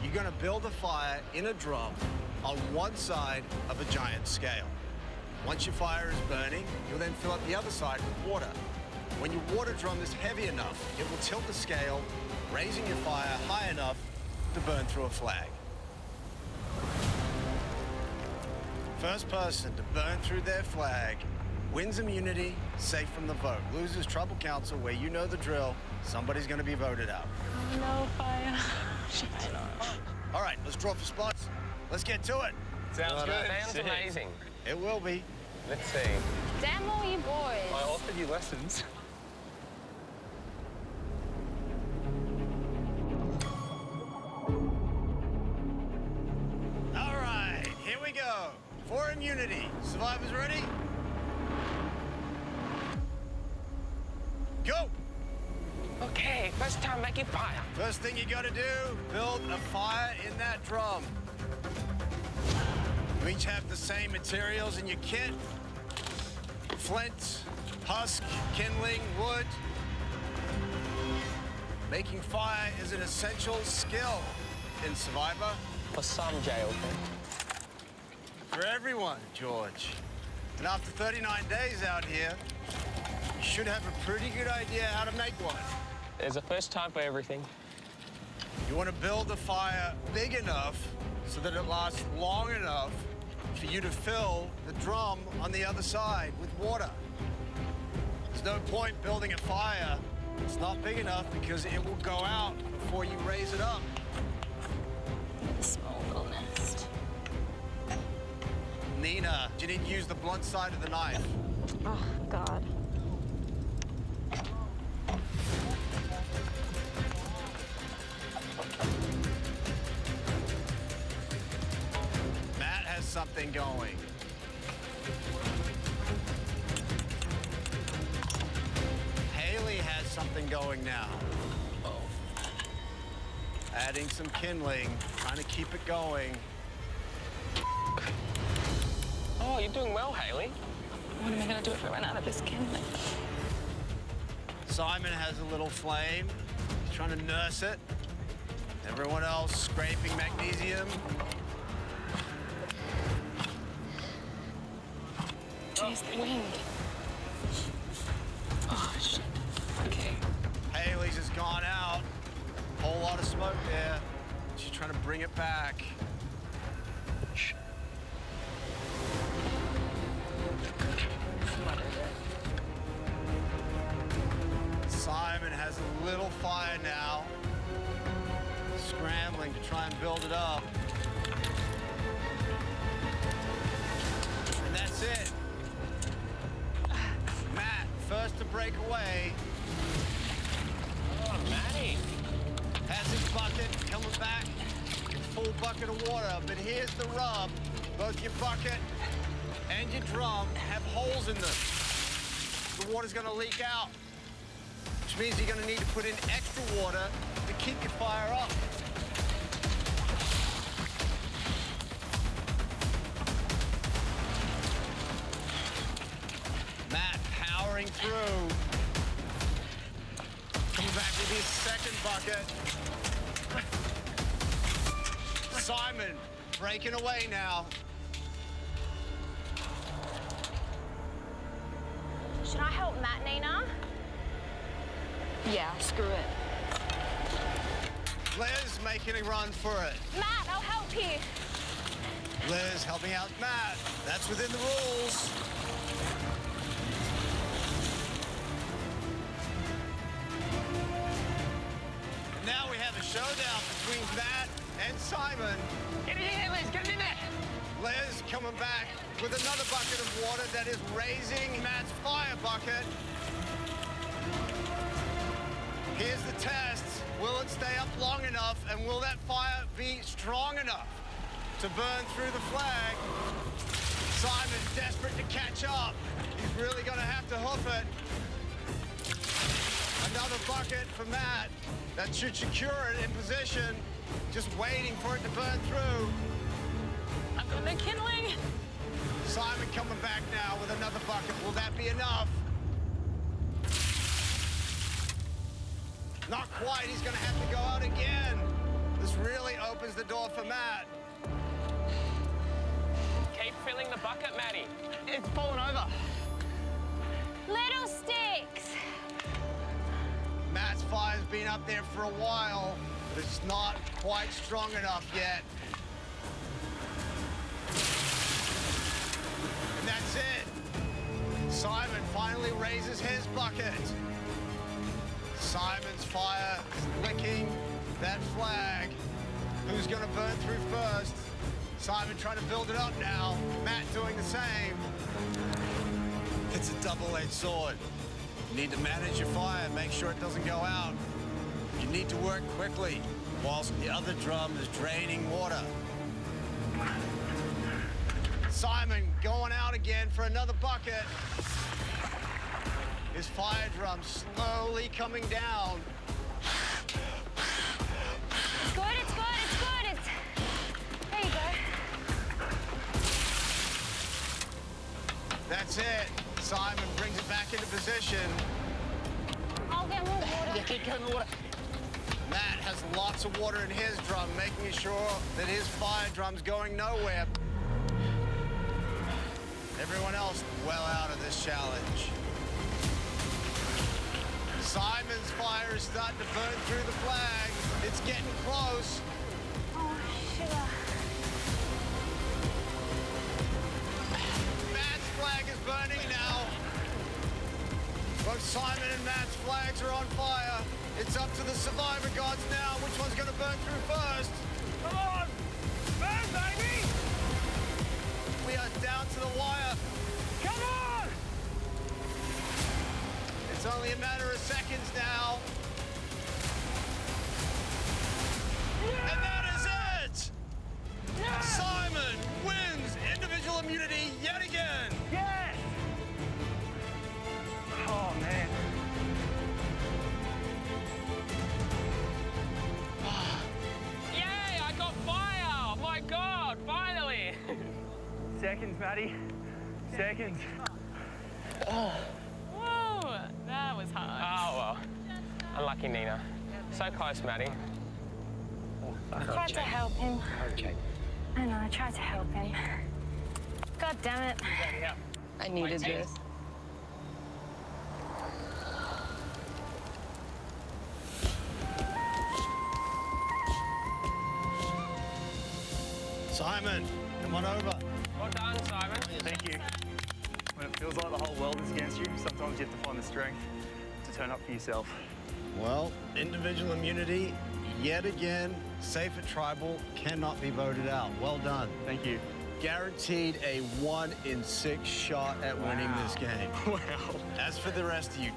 Speaker 6: you're gonna build a fire in a drum on one side of a giant scale. Once your fire is burning, you'll then fill up the other side with water. When your water drum is heavy enough, it will tilt the scale, raising your fire high enough to burn through a flag. First person to burn through their flag Wins immunity, safe from the vote. Loses tribal council, where you know the drill. Somebody's going to be voted out.
Speaker 5: Oh, no, fire. Shit.
Speaker 6: All right, let's draw for spots. Let's get to it.
Speaker 12: Sounds good. Sounds
Speaker 7: Sick.
Speaker 12: amazing.
Speaker 6: It will be.
Speaker 12: Let's see.
Speaker 14: Damn all you boys.
Speaker 13: I offered you lessons.
Speaker 6: All right, here we go. For immunity. Survivors ready? Go!
Speaker 12: Okay, first time making fire.
Speaker 6: First thing you gotta do, build a fire in that drum. You each have the same materials in your kit. Flint, husk, kindling, wood. Making fire is an essential skill in Survivor.
Speaker 12: For some jail.
Speaker 6: For everyone, George. And after 39 days out here, you should have a pretty good idea how to make one.
Speaker 12: There's a first time for everything.
Speaker 6: You want to build a fire big enough so that it lasts long enough for you to fill the drum on the other side with water. There's no point building a fire that's not big enough because it will go out before you raise it up.
Speaker 14: A small little nest.
Speaker 6: Nina, you need to use the blunt side of the knife.
Speaker 11: Oh, God.
Speaker 6: Matt has something going. Haley has something going now. Adding some kindling, trying to keep it going.
Speaker 12: Oh, you're doing well, Haley.
Speaker 5: What am I going to do if I run out of this kindling?
Speaker 6: Simon has a little flame. He's trying to nurse it. Everyone else scraping magnesium.
Speaker 5: Jeez, the wind. Oh, shit. Okay.
Speaker 6: Haley's has gone out. Whole lot of smoke there. She's trying to bring it back. Simon has a little fire now. Scrambling to try and build it up. And that's it. Matt, first to break away.
Speaker 12: Oh, Matty.
Speaker 6: Has his bucket coming back. Full bucket of water. But here's the rub. Both your bucket and your drum have holes in them. The water's gonna leak out. Which means you're gonna need to put in extra water to keep your fire up. Matt powering through. Coming back with his second bucket. Simon breaking away now.
Speaker 14: Should I help Matt, Nina?
Speaker 4: Yeah, screw it.
Speaker 6: Liz making a run for it.
Speaker 14: Matt, I'll help you.
Speaker 6: Liz helping out Matt. That's within the rules. And now we have a showdown between Matt and Simon.
Speaker 12: Get it in there, Liz. Get it in there.
Speaker 6: Liz coming back with another bucket of water that is raising Matt's fire bucket. Here's the test. Will it stay up long enough, and will that fire be strong enough to burn through the flag? Simon's desperate to catch up. He's really gonna have to hoof it. Another bucket for Matt. That should secure it in position. Just waiting for it to burn through.
Speaker 5: I've got no kindling.
Speaker 6: Simon coming back now with another bucket. Will that be enough? Not quite. He's going to have to go out again. This really opens the door for Matt.
Speaker 12: Keep filling the bucket, Matty.
Speaker 16: It's falling over.
Speaker 14: Little sticks.
Speaker 6: Matt's fire's been up there for a while, but it's not quite strong enough yet. And that's it. Simon finally raises his bucket. Simon's fire is licking that flag. Who's gonna burn through first? Simon trying to build it up now. Matt doing the same. It's a double-edged sword. You need to manage your fire, make sure it doesn't go out. You need to work quickly whilst the other drum is draining water. Simon going out again for another bucket. His fire drum slowly coming down.
Speaker 14: It's good, it's good, it's good. There you go.
Speaker 6: That's it. Simon brings it back into position.
Speaker 14: I'll get more water.
Speaker 6: Yeah, keep getting water. Matt has lots of water in his drum, making sure that his fire drum's going nowhere. Everyone else well out of this challenge. Simon's fire is starting to burn through the flag. It's getting close.
Speaker 14: Oh, sugar.
Speaker 6: Matt's flag is burning now. Both Simon and Matt's flags are on fire. It's up to the survivor gods now. Which one's going to burn through first?
Speaker 2: Come on! Burn, baby!
Speaker 6: We are down to the wire.
Speaker 2: Come on!
Speaker 6: It's only a matter of seconds now.
Speaker 2: Yeah!
Speaker 6: And that is it!
Speaker 2: Yeah!
Speaker 6: Simon wins individual immunity yet again.
Speaker 2: Yes! Oh, man.
Speaker 10: Yay, I got fire! My God, finally!
Speaker 13: Seconds, Maddie. Seconds.
Speaker 10: Oh.
Speaker 5: Whoa, that was hard.
Speaker 12: Oh, well. Unlucky, Nina. So close, Maddie.
Speaker 14: I tried to help him.
Speaker 12: Okay.
Speaker 14: I know, I tried to help him. God damn it.
Speaker 9: I needed this.
Speaker 6: Simon, come on over.
Speaker 12: Well done, Simon.
Speaker 13: Thank you. When it feels like the whole world is against you, sometimes you have to find the strength to turn up for yourself.
Speaker 6: Well, individual immunity, yet again, safe at tribal, cannot be voted out. Well done.
Speaker 13: Thank you.
Speaker 6: Guaranteed a 1 in 6 shot at winning this game.
Speaker 13: Wow.
Speaker 6: As for the rest of you,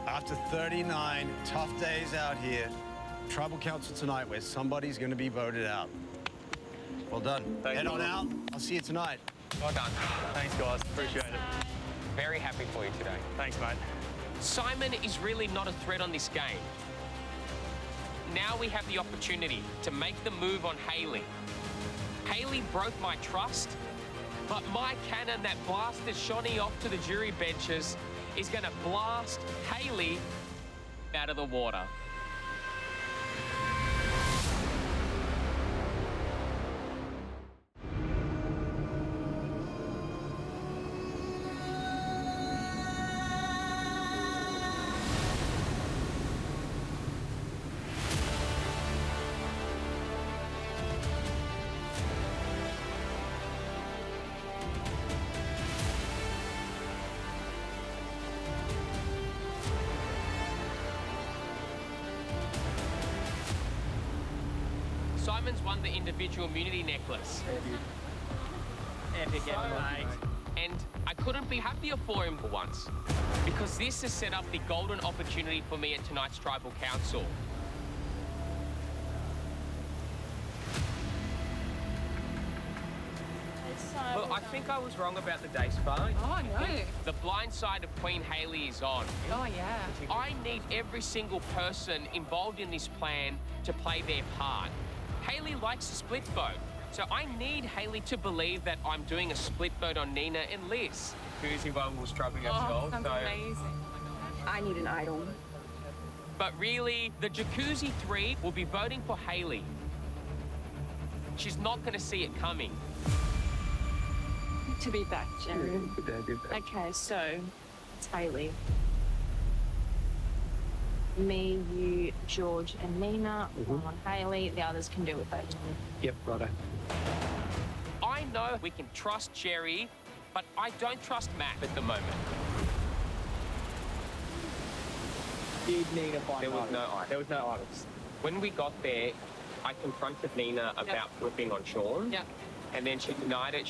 Speaker 6: after 39 tough days out here, tribal council tonight where somebody's going to be voted out. Well done. Head on out. I'll see you tonight.
Speaker 12: Well done.
Speaker 13: Thanks, guys. Appreciate it.
Speaker 12: Very happy for you today.
Speaker 13: Thanks, mate.
Speaker 10: Simon is really not a threat on this game. Now we have the opportunity to make the move on Hayley. Hayley broke my trust, but my cannon that blasted Shawnee off to the jury benches is going to blast Hayley out of the water. Simon's won the individual immunity necklace.
Speaker 3: Epic effort, mate.
Speaker 10: And I couldn't be happier for him for once, because this has set up the golden opportunity for me at tonight's Tribal Council. Well, I think I was wrong about the day spa.
Speaker 5: Oh, no.
Speaker 10: The blind side of Queen Hayley is on.
Speaker 5: Oh, yeah.
Speaker 10: I need every single person involved in this plan to play their part. Hayley likes a split vote, so I need Hayley to believe that I'm doing a split vote on Nina and Liz.
Speaker 12: Jacuzzi one was struggling
Speaker 5: Oh,
Speaker 12: ourselves,
Speaker 5: sounds
Speaker 12: so
Speaker 5: amazing.
Speaker 9: I need an idol.
Speaker 10: But really, the Jacuzzi 3 will be voting for Hayley. She's not going to see it coming.
Speaker 9: To be back, Jerry. Okay, so it's Hayley. Me, you, George, and Nina. One on Hayley. The others can do with it.
Speaker 15: Yep, righto.
Speaker 10: I know we can trust Jerry, but I don't trust Matt at the moment.
Speaker 16: Did Nina find
Speaker 12: There was no idols. When we got there, I confronted Nina about flipping on Sean.
Speaker 5: Yeah.
Speaker 12: And then she denied it,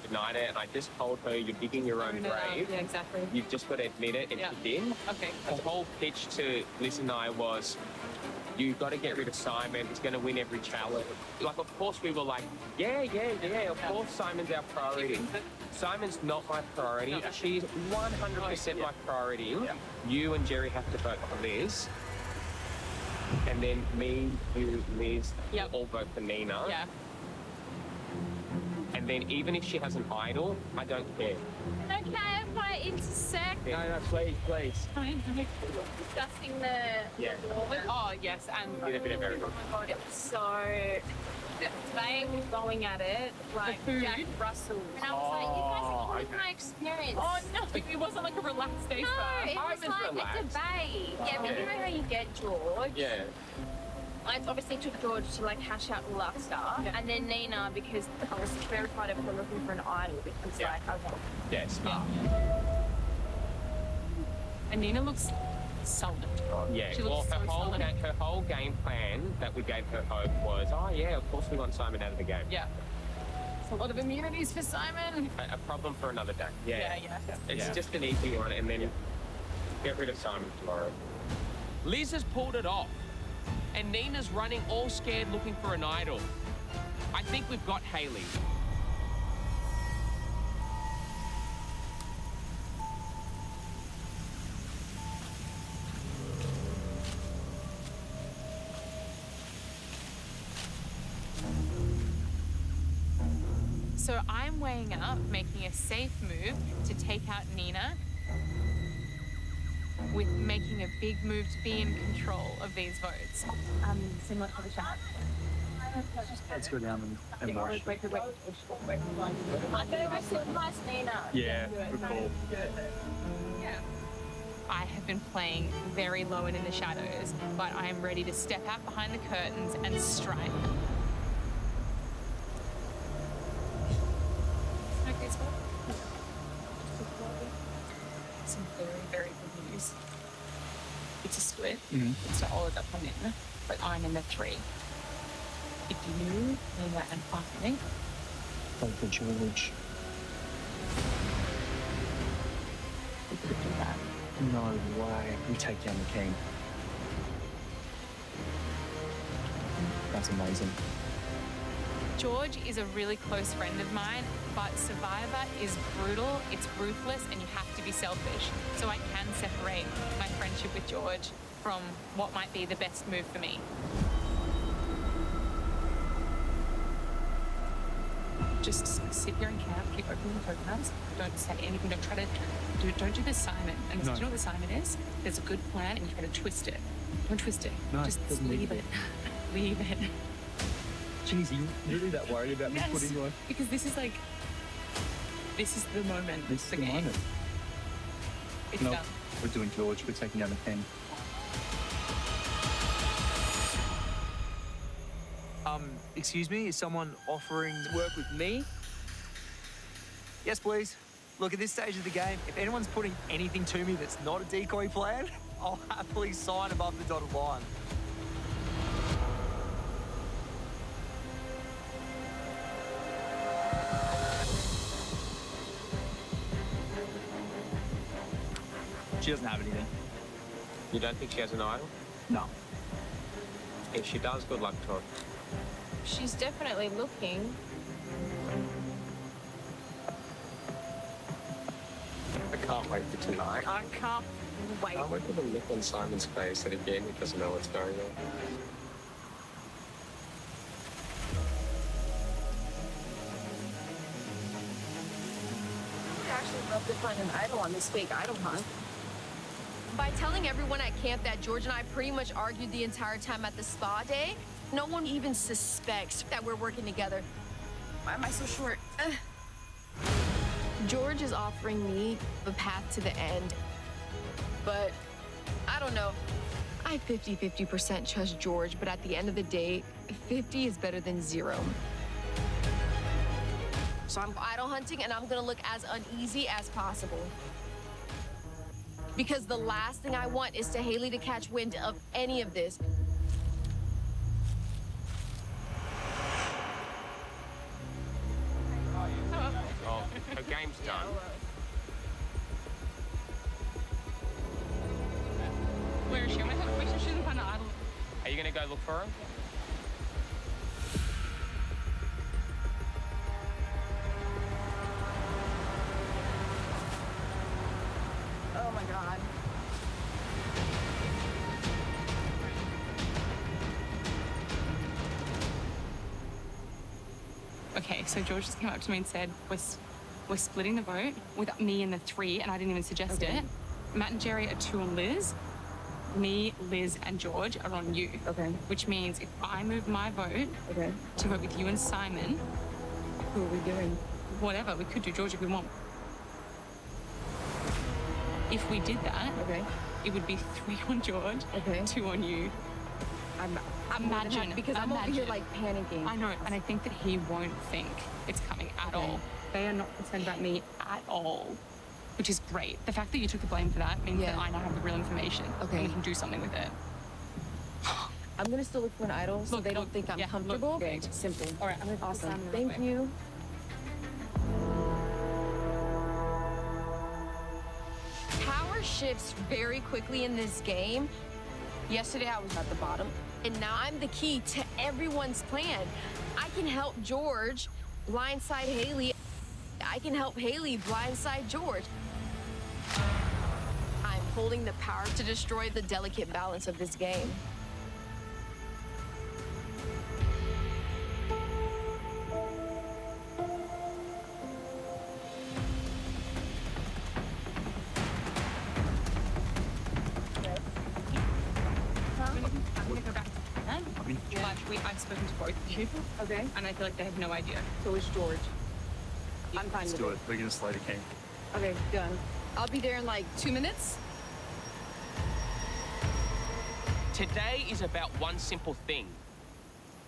Speaker 12: and I just told her, you're digging your own grave.
Speaker 5: Yeah, exactly.
Speaker 12: You've just got to admit it, and she did.
Speaker 5: Okay.
Speaker 12: The whole pitch to Liz and I was, you've got to get rid of Simon. He's going to win every challenge. Like, of course, we were like, yeah. Of course, Simon's our priority. Simon's not my priority.
Speaker 5: No.
Speaker 12: She's 100% my priority.
Speaker 5: Yeah.
Speaker 12: You and Jerry have to vote for Liz. And then me, you, Liz, all vote for Nina.
Speaker 5: Yeah.
Speaker 12: And then even if she has an idol, I don't care.
Speaker 14: Okay, if I intersect.
Speaker 16: No, please.
Speaker 14: Discussing the.
Speaker 12: Yeah.
Speaker 5: Oh, yes, and.
Speaker 12: Did a bit of everything.
Speaker 14: Oh my god, it was so. They were going at it like Jack Russell. And I was like, you guys are ruining my experience.
Speaker 5: Oh, no, it wasn't like a relaxed day.
Speaker 14: No, it was like a debate. Yeah, but you know how you get George?
Speaker 12: Yeah.
Speaker 14: I obviously took George to like hash out all that stuff.
Speaker 5: Yeah.
Speaker 14: And then Nina, because I was terrified of her looking for an idol, because like, I want.
Speaker 12: Yeah, smart.
Speaker 5: And Nina looks sullen.
Speaker 12: Yeah,
Speaker 5: She
Speaker 12: well,
Speaker 5: looks so sullen.
Speaker 12: her whole game plan that we gave her hope was, oh yeah, of course we want Simon out of the game.
Speaker 5: Yeah. It's a lot of immunities for Simon.
Speaker 12: A problem for another day. Yeah. It's
Speaker 10: Yeah.
Speaker 12: just an easy one, and then get rid of Simon tomorrow.
Speaker 10: Liz has pulled it off, and Nina's running all scared looking for an idol. I think we've got Hayley.
Speaker 5: So I'm weighing up making a safe move to take out Nina with making a big move to be in control of these votes. Similar to the chat.
Speaker 13: Let's go down and watch.
Speaker 14: Wait. I'm gonna go supervise Nina.
Speaker 13: Yeah, good call.
Speaker 5: I have been playing very low and in the shadows, but I am ready to step out behind the curtains and strike. Some very, very good news. It's a split. It's not all of that for Nina, but I'm in the 3. If you, Nina, and Parker,
Speaker 15: Vote for George.
Speaker 5: we could do that.
Speaker 15: No way. We take down the king. That's amazing.
Speaker 5: George is a really close friend of mine, but Survivor is brutal, it's ruthless, and you have to be selfish. So I can separate my friendship with George from what might be the best move for me. Just sit here and camp, keep opening the programs, don't say anything, don't do the Simon. And do you know what the Simon is? There's a good plan and you try to twist it. Don't twist it.
Speaker 13: No,
Speaker 5: just
Speaker 13: doesn't
Speaker 5: leave it. Leave it.
Speaker 13: Jeez, are you really that worried about me putting like...
Speaker 5: Because this is the moment.
Speaker 13: This is the moment.
Speaker 5: It's
Speaker 13: No,
Speaker 5: done.
Speaker 13: we're doing George. We're taking down the king. Excuse me, is someone offering to work with me? Yes, please. Look, at this stage of the game, if anyone's putting anything to me that's not a decoy plan, I'll happily sign above the dotted line. She doesn't have anything.
Speaker 12: You don't think she has an idol?
Speaker 13: No.
Speaker 12: If she does, good luck to her.
Speaker 14: She's definitely looking.
Speaker 12: I can't wait for tonight.
Speaker 14: I can't wait.
Speaker 12: I can't wait for the look on Simon's face that again he doesn't know what's going on.
Speaker 14: I actually love to find an idol on this fake idol hunt.
Speaker 4: By telling everyone at camp that George and I pretty much argued the entire time at the spa day, no one even suspects that we're working together. Why am I so short? George is offering me the path to the end, but I don't know. I 50% trust George, but at the end of the day, 50 is better than 0. So I'm idol hunting, and I'm gonna look as uneasy as possible. Because the last thing I want is to Haley to catch wind of any of this.
Speaker 10: Oh, her game's done.
Speaker 5: Where is she? I'm gonna have to make sure she doesn't find the idol.
Speaker 10: Are you going to go look for her?
Speaker 4: Oh my God.
Speaker 5: Okay, so George just came up to me and said, we're splitting the vote with me and the 3, and I didn't even suggest it. Matt and Jerry are 2 on Liz. Me, Liz, and George are on you.
Speaker 4: Okay.
Speaker 5: Which means if I move my vote to vote with you and Simon,
Speaker 4: who are we doing?
Speaker 5: Whatever, we could do George if we want. If we did that, it would be 3 on George, 2 on you. Imagine,
Speaker 4: because I'm over here like panicking.
Speaker 5: I know, and I think that he won't think it's coming at all. They are not concerned about me at all, which is great. The fact that you took the blame for that means that I now have the real information. And we can do something with it.
Speaker 4: I'm gonna still look for an idol so they don't think I'm comfortable.
Speaker 5: Okay.
Speaker 4: Simple.
Speaker 5: All right, I'm gonna
Speaker 4: awesome. Thank you. Power shifts very quickly in this game. Yesterday I was at the bottom, and now I'm the key to everyone's plan. I can help George blindside Haley. I can help Haley blindside George. I'm holding the power to destroy the delicate balance of this game.
Speaker 5: I'm gonna go back to that. But I've spoken to both of you. And I feel like they have no idea.
Speaker 4: So is George. I'm fine
Speaker 13: Let's
Speaker 4: with
Speaker 13: do it. We're going to slay the king.
Speaker 4: Okay, done. I'll be there in like 2 minutes.
Speaker 10: Today is about one simple thing.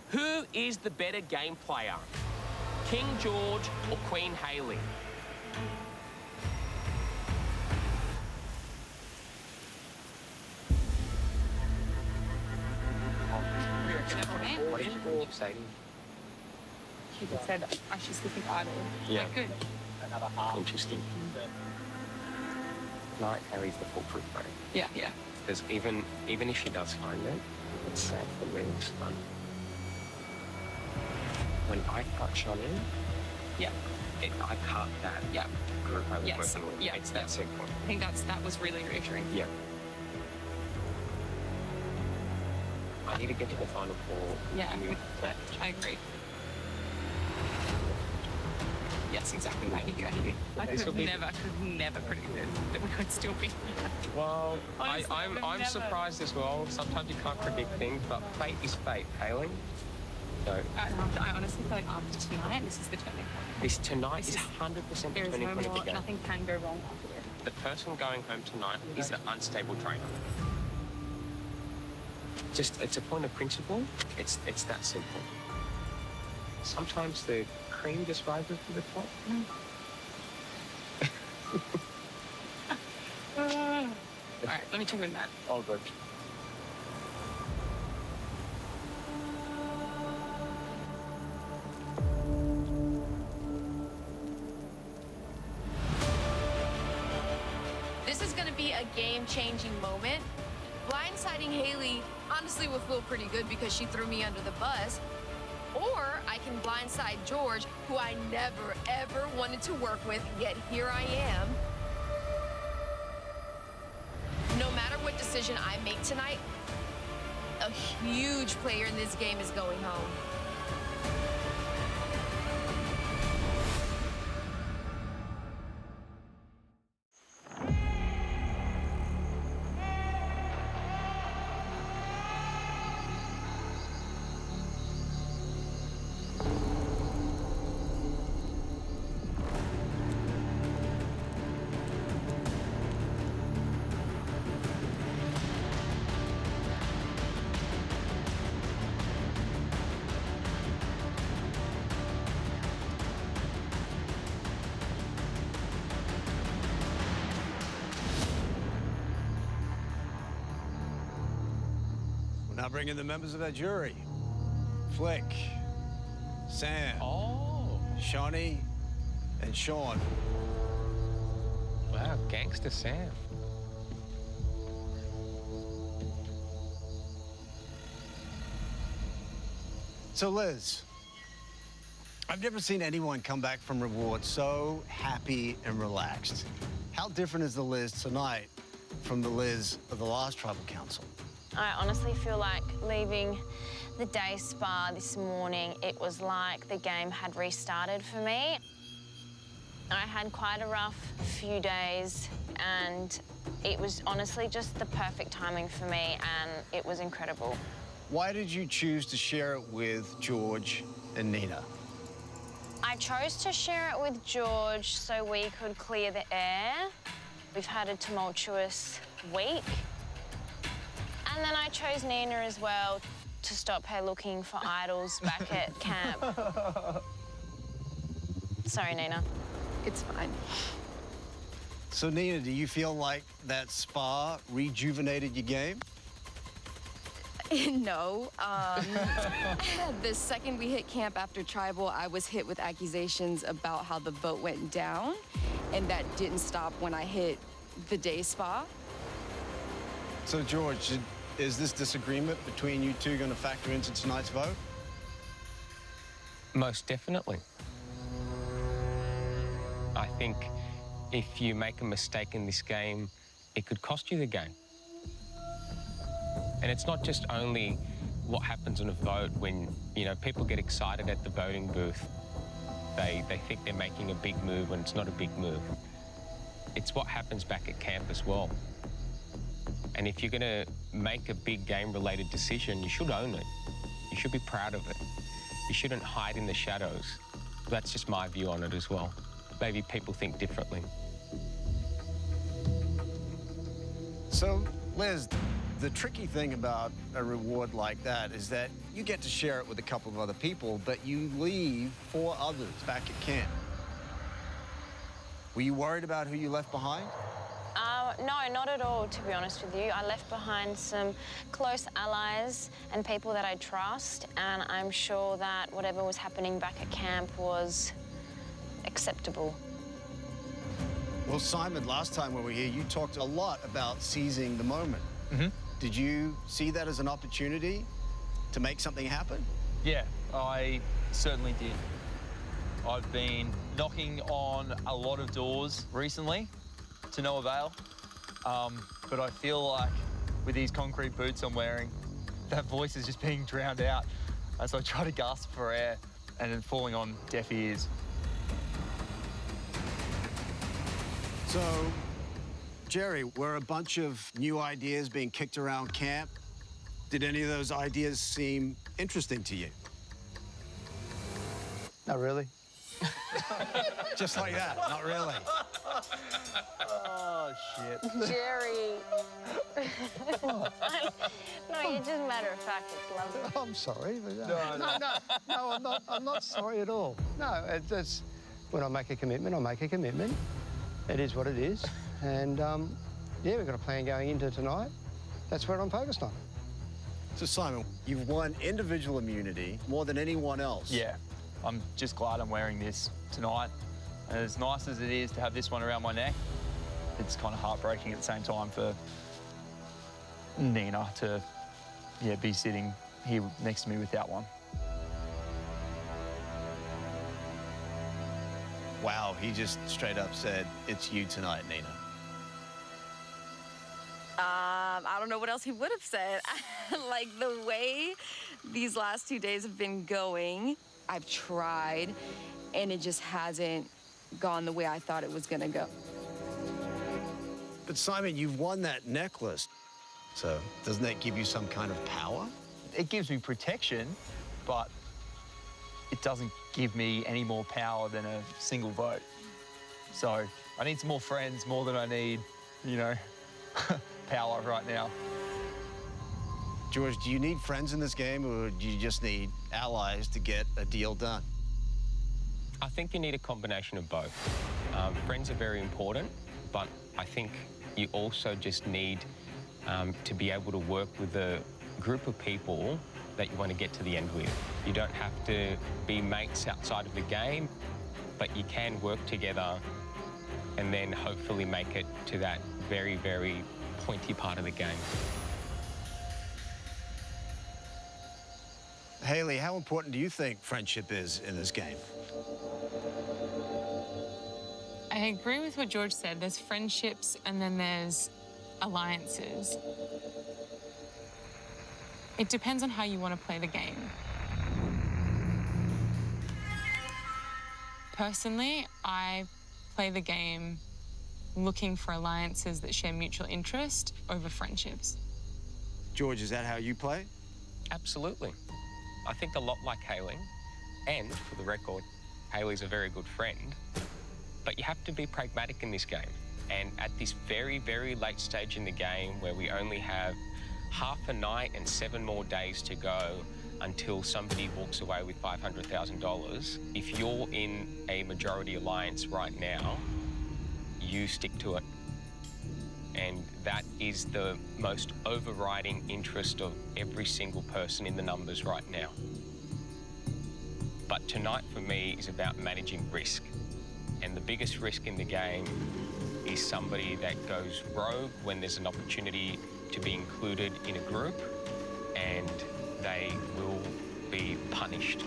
Speaker 10: Who is the better game player? King George or Queen Haley?
Speaker 7: What did you say to him?
Speaker 5: He just said, she's sleeping idle.
Speaker 7: Yeah.
Speaker 5: Like, good.
Speaker 7: Interesting. Like Harry's the foolproof vote.
Speaker 5: Yeah, yeah.
Speaker 7: Because even if she does find it, it's sad for Will's fun. When I cut Sean in, I cut that group I was working with.
Speaker 5: Yeah,
Speaker 7: It's that simple.
Speaker 5: I think that was really reassuring.
Speaker 7: Yeah. I need to get to the final 4.
Speaker 5: Yeah, I agree. Yes, exactly. I could have never predicted that we would still be.
Speaker 7: Well,
Speaker 5: Honestly,
Speaker 7: I'm surprised as well. Sometimes you can't predict things, but fate is fate, Haley. So
Speaker 5: I honestly feel like after tonight, this is the turning point.
Speaker 7: Tonight is 100% the
Speaker 5: There is
Speaker 7: turning
Speaker 5: no
Speaker 7: point of the
Speaker 5: more,
Speaker 7: game.
Speaker 5: nothing can go wrong after this.
Speaker 7: The person going home tonight is an unstable trainer. It's a point of principle. It's that simple. Sometimes the cream just rises to the top.
Speaker 5: All right, let me check with Matt.
Speaker 7: All good.
Speaker 4: This is gonna be a game-changing moment. Blindsiding Haley honestly will feel pretty good because she threw me under the bus. Or I can blindside George, who I never, ever wanted to work with, yet here I am. No matter what decision I make tonight, a huge player in this game is going home.
Speaker 6: Now bring in the members of that jury. Flick, Sam, Shawnee, and Sean.
Speaker 7: Wow, gangster Sam.
Speaker 6: So, Liz, I've never seen anyone come back from reward so happy and relaxed. How different is the Liz tonight from the Liz of the last Tribal Council?
Speaker 11: I honestly feel like leaving the day spa this morning, it was like the game had restarted for me. I had quite a rough few days, and it was honestly just the perfect timing for me, and it was incredible.
Speaker 6: Why did you choose to share it with George and Nina?
Speaker 11: I chose to share it with George so we could clear the air. We've had a tumultuous week. And then I chose Nina as well to stop her looking for idols back at camp. Sorry, Nina.
Speaker 4: It's fine.
Speaker 6: So, Nina, do you feel like that spa rejuvenated your game?
Speaker 4: No. The second we hit camp after Tribal, I was hit with accusations about how the vote went down, and that didn't stop when I hit the day spa.
Speaker 6: So, George, is this disagreement between you two going to factor into tonight's vote?
Speaker 7: Most definitely. I think if you make a mistake in this game, it could cost you the game. And it's not just only what happens on a vote when, you know, people get excited at the voting booth. They think they're making a big move when it's not a big move. It's what happens back at camp as well. And if you're going to make a big game-related decision, you should own it. You should be proud of it. You shouldn't hide in the shadows. That's just my view on it as well. Maybe people think differently.
Speaker 6: So, Liz, the tricky thing about a reward like that is that you get to share it with a couple of other people, but you leave 4 others back at camp. Were you worried about who you left behind?
Speaker 11: No, not at all, to be honest with you. I left behind some close allies and people that I trust, and I'm sure that whatever was happening back at camp was acceptable.
Speaker 6: Well, Simon, last time we were here, you talked a lot about seizing the moment. Did you see that as an opportunity to make something happen?
Speaker 13: Yeah, I certainly did. I've been knocking on a lot of doors recently to no avail, but I feel like with these concrete boots I'm wearing, that voice is just being drowned out as I try to gasp for air and then falling on deaf ears.
Speaker 6: So, Jerry, were a bunch of new ideas being kicked around camp? Did any of those ideas seem interesting to you?
Speaker 17: Not really.
Speaker 6: Just like that, not really.
Speaker 17: Oh, shit.
Speaker 11: Jerry. No, you're just matter of fact. It's lovely.
Speaker 17: I'm sorry. But, no, I'm not sorry at all. No, it's when I make a commitment, I make a commitment. It is what it is. And, yeah, we've got a plan going into tonight. That's what I'm focused on.
Speaker 6: So, Simon, you've won individual immunity more than anyone else.
Speaker 13: Yeah, I'm just glad I'm wearing this tonight. And as nice as it is to have this one around my neck, it's kind of heartbreaking at the same time for Nina to, yeah, be sitting here next to me without one.
Speaker 6: Wow, he just straight up said, it's you tonight, Nina.
Speaker 4: I don't know what else he would have said. Like, the way these last 2 days have been going, I've tried, and it just hasn't gone the way I thought it was gonna go.
Speaker 6: But Simon, you've won that necklace. So doesn't that give you some kind of power?
Speaker 13: It gives me protection, but it doesn't give me any more power than a single vote. So I need some more friends more than I need, you know, power right now.
Speaker 6: George, do you need friends in this game, or do you just need allies to get a deal done?
Speaker 7: I think you need a combination of both. Friends are very important, but I think you also just need to be able to work with a
Speaker 12: group of people that you want to get to the end with. You don't have to be mates outside of the game, but you can work together and then hopefully make it to that very, very pointy part of the game.
Speaker 6: Haley, how important do you think friendship is in this game?
Speaker 5: I agree with what George said. There's friendships and then there's alliances. It depends on how you want to play the game. Personally, I play the game looking for alliances that share mutual interest over friendships.
Speaker 6: George, is that how you play?
Speaker 12: Absolutely. I think a lot like Haley, and for the record, Haley's a very good friend, but you have to be pragmatic in this game. And at this very, very late stage in the game where we only have half a night and 7 more days to go until somebody walks away with $500,000, if you're in a majority alliance right now, you stick to it. And that is the most overriding interest of every single person in the numbers right now. But tonight for me is about managing risk. And the biggest risk in the game is somebody that goes rogue when there's an opportunity to be included in a group, and they will be punished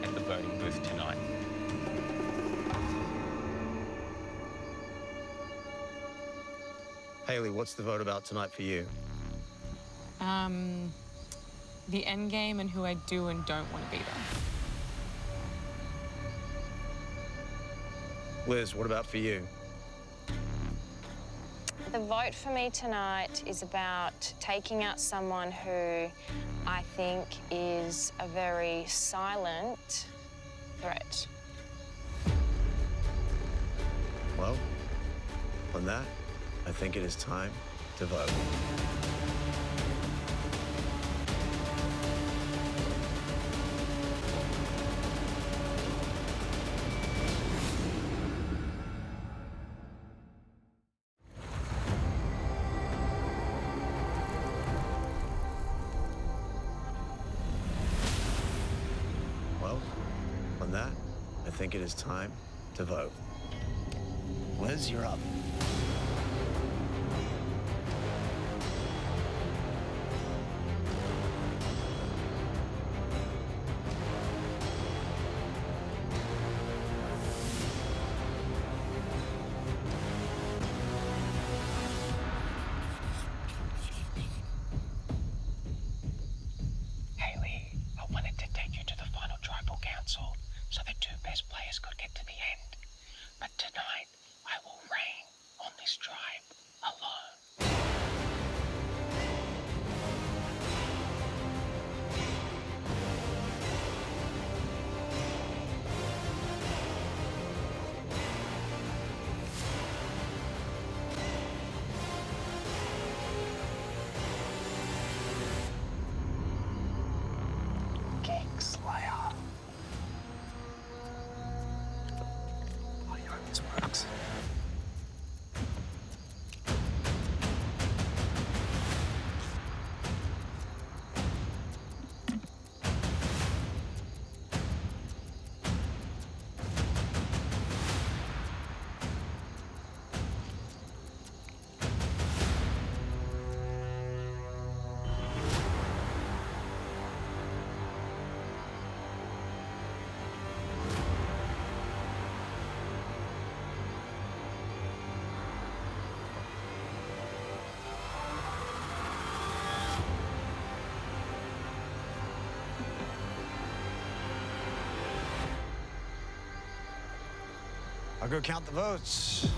Speaker 12: at the burning booth tonight.
Speaker 6: Haley, what's the vote about tonight for you?
Speaker 5: The end game and who I do and don't want to be there.
Speaker 6: Liz, what about for you?
Speaker 11: The vote for me tonight is about taking out someone who I think is a very silent threat.
Speaker 6: Well, on that, I think it is time to vote. Well, on that, I think it is time to vote. Liz, you're up.
Speaker 12: Haley, I wanted to take you to the final tribal council so the 2 best players could get to the end. But tonight, I will reign on this tribe alone.
Speaker 15: Kingslayer. I hope this works.
Speaker 6: I'll go count the votes.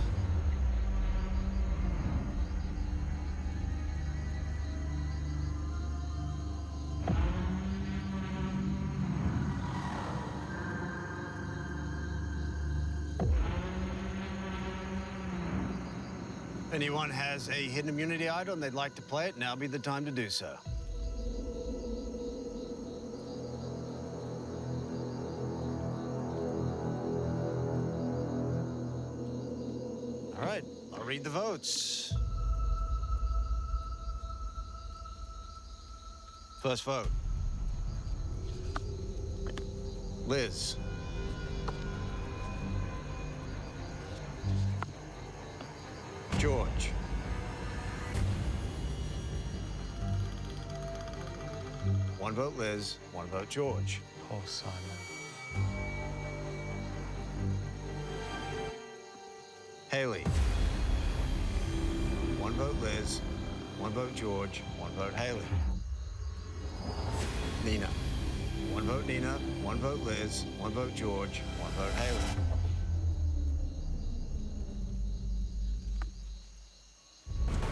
Speaker 6: If anyone has a hidden immunity item they'd like to play it, now be the time to do so. All right, I'll read the votes. First vote. Liz. George. One vote Liz, one vote George.
Speaker 15: Poor Simon.
Speaker 6: Haley. One vote Liz, one vote George, one vote Haley. Nina. One vote Nina, one vote Liz, one vote George, one vote Haley.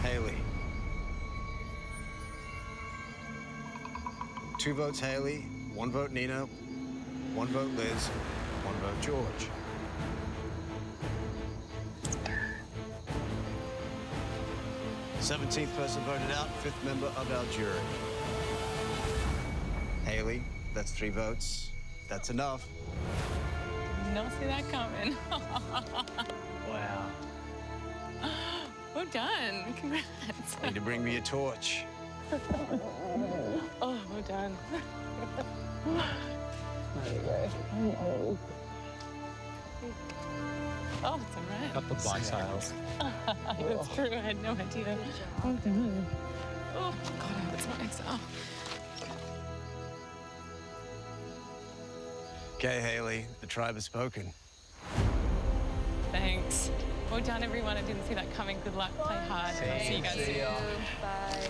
Speaker 6: Haley. 2 votes Haley, 1 vote Nina, 1 vote Liz, 1 vote George. th person voted out, 5th member of our jury. Haley, that's 3 votes. That's enough.
Speaker 5: Did not see that coming.
Speaker 6: Wow.
Speaker 5: Well done. Congrats.
Speaker 6: Need to bring me a torch.
Speaker 5: Oh, well done.
Speaker 15: There you go.
Speaker 5: Oh, it's all right.
Speaker 15: Got the blind sails.
Speaker 5: That's true. I had no idea. Well done. Oh, God, that's my exhale.
Speaker 6: Okay, Haley, the tribe has spoken.
Speaker 5: Thanks. Well done, everyone. I didn't see that coming. Good luck. Play hard. I'll see you guys soon.
Speaker 11: Bye.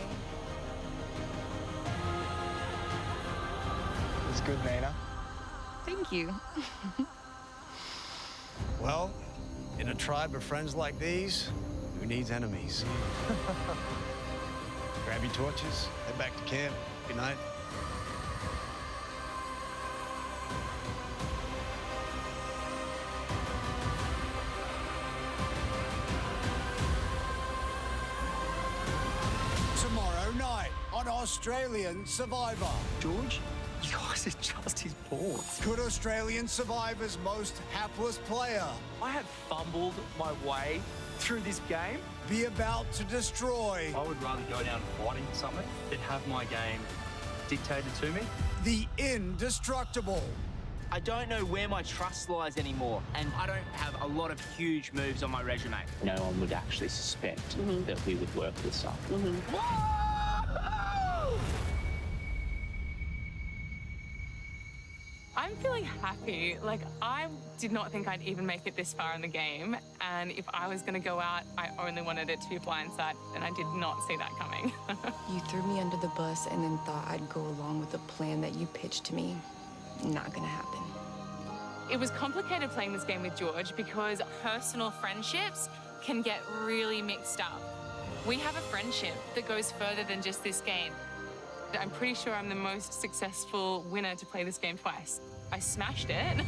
Speaker 15: It's good, Nina.
Speaker 4: Thank you.
Speaker 6: Well, in a tribe of friends like these, who needs enemies? Grab your torches, head back to camp. Good night.
Speaker 1: Tomorrow night on Australian Survivor.
Speaker 3: George, you guys are just his pawns.
Speaker 1: Could Australian Survivor's most hapless player
Speaker 3: I have fumbled my way through this game.
Speaker 1: be about to destroy
Speaker 3: I would rather go down fighting something than have my game dictated to me.
Speaker 1: the indestructible?
Speaker 16: I don't know where my trust lies anymore, and I don't have a lot of huge moves on my resume.
Speaker 7: No one would actually suspect that we would work this up.
Speaker 5: I'm feeling happy. Like, I did not think I'd even make it this far in the game. And if I was going to go out, I only wanted it to be blindside, and I did not see that coming.
Speaker 4: You threw me under the bus and then thought I'd go along with the plan that you pitched to me. Not gonna happen.
Speaker 5: It was complicated playing this game with George because personal friendships can get really mixed up. We have a friendship that goes further than just this game. I'm pretty sure I'm the most successful winner to play this game twice. I smashed it.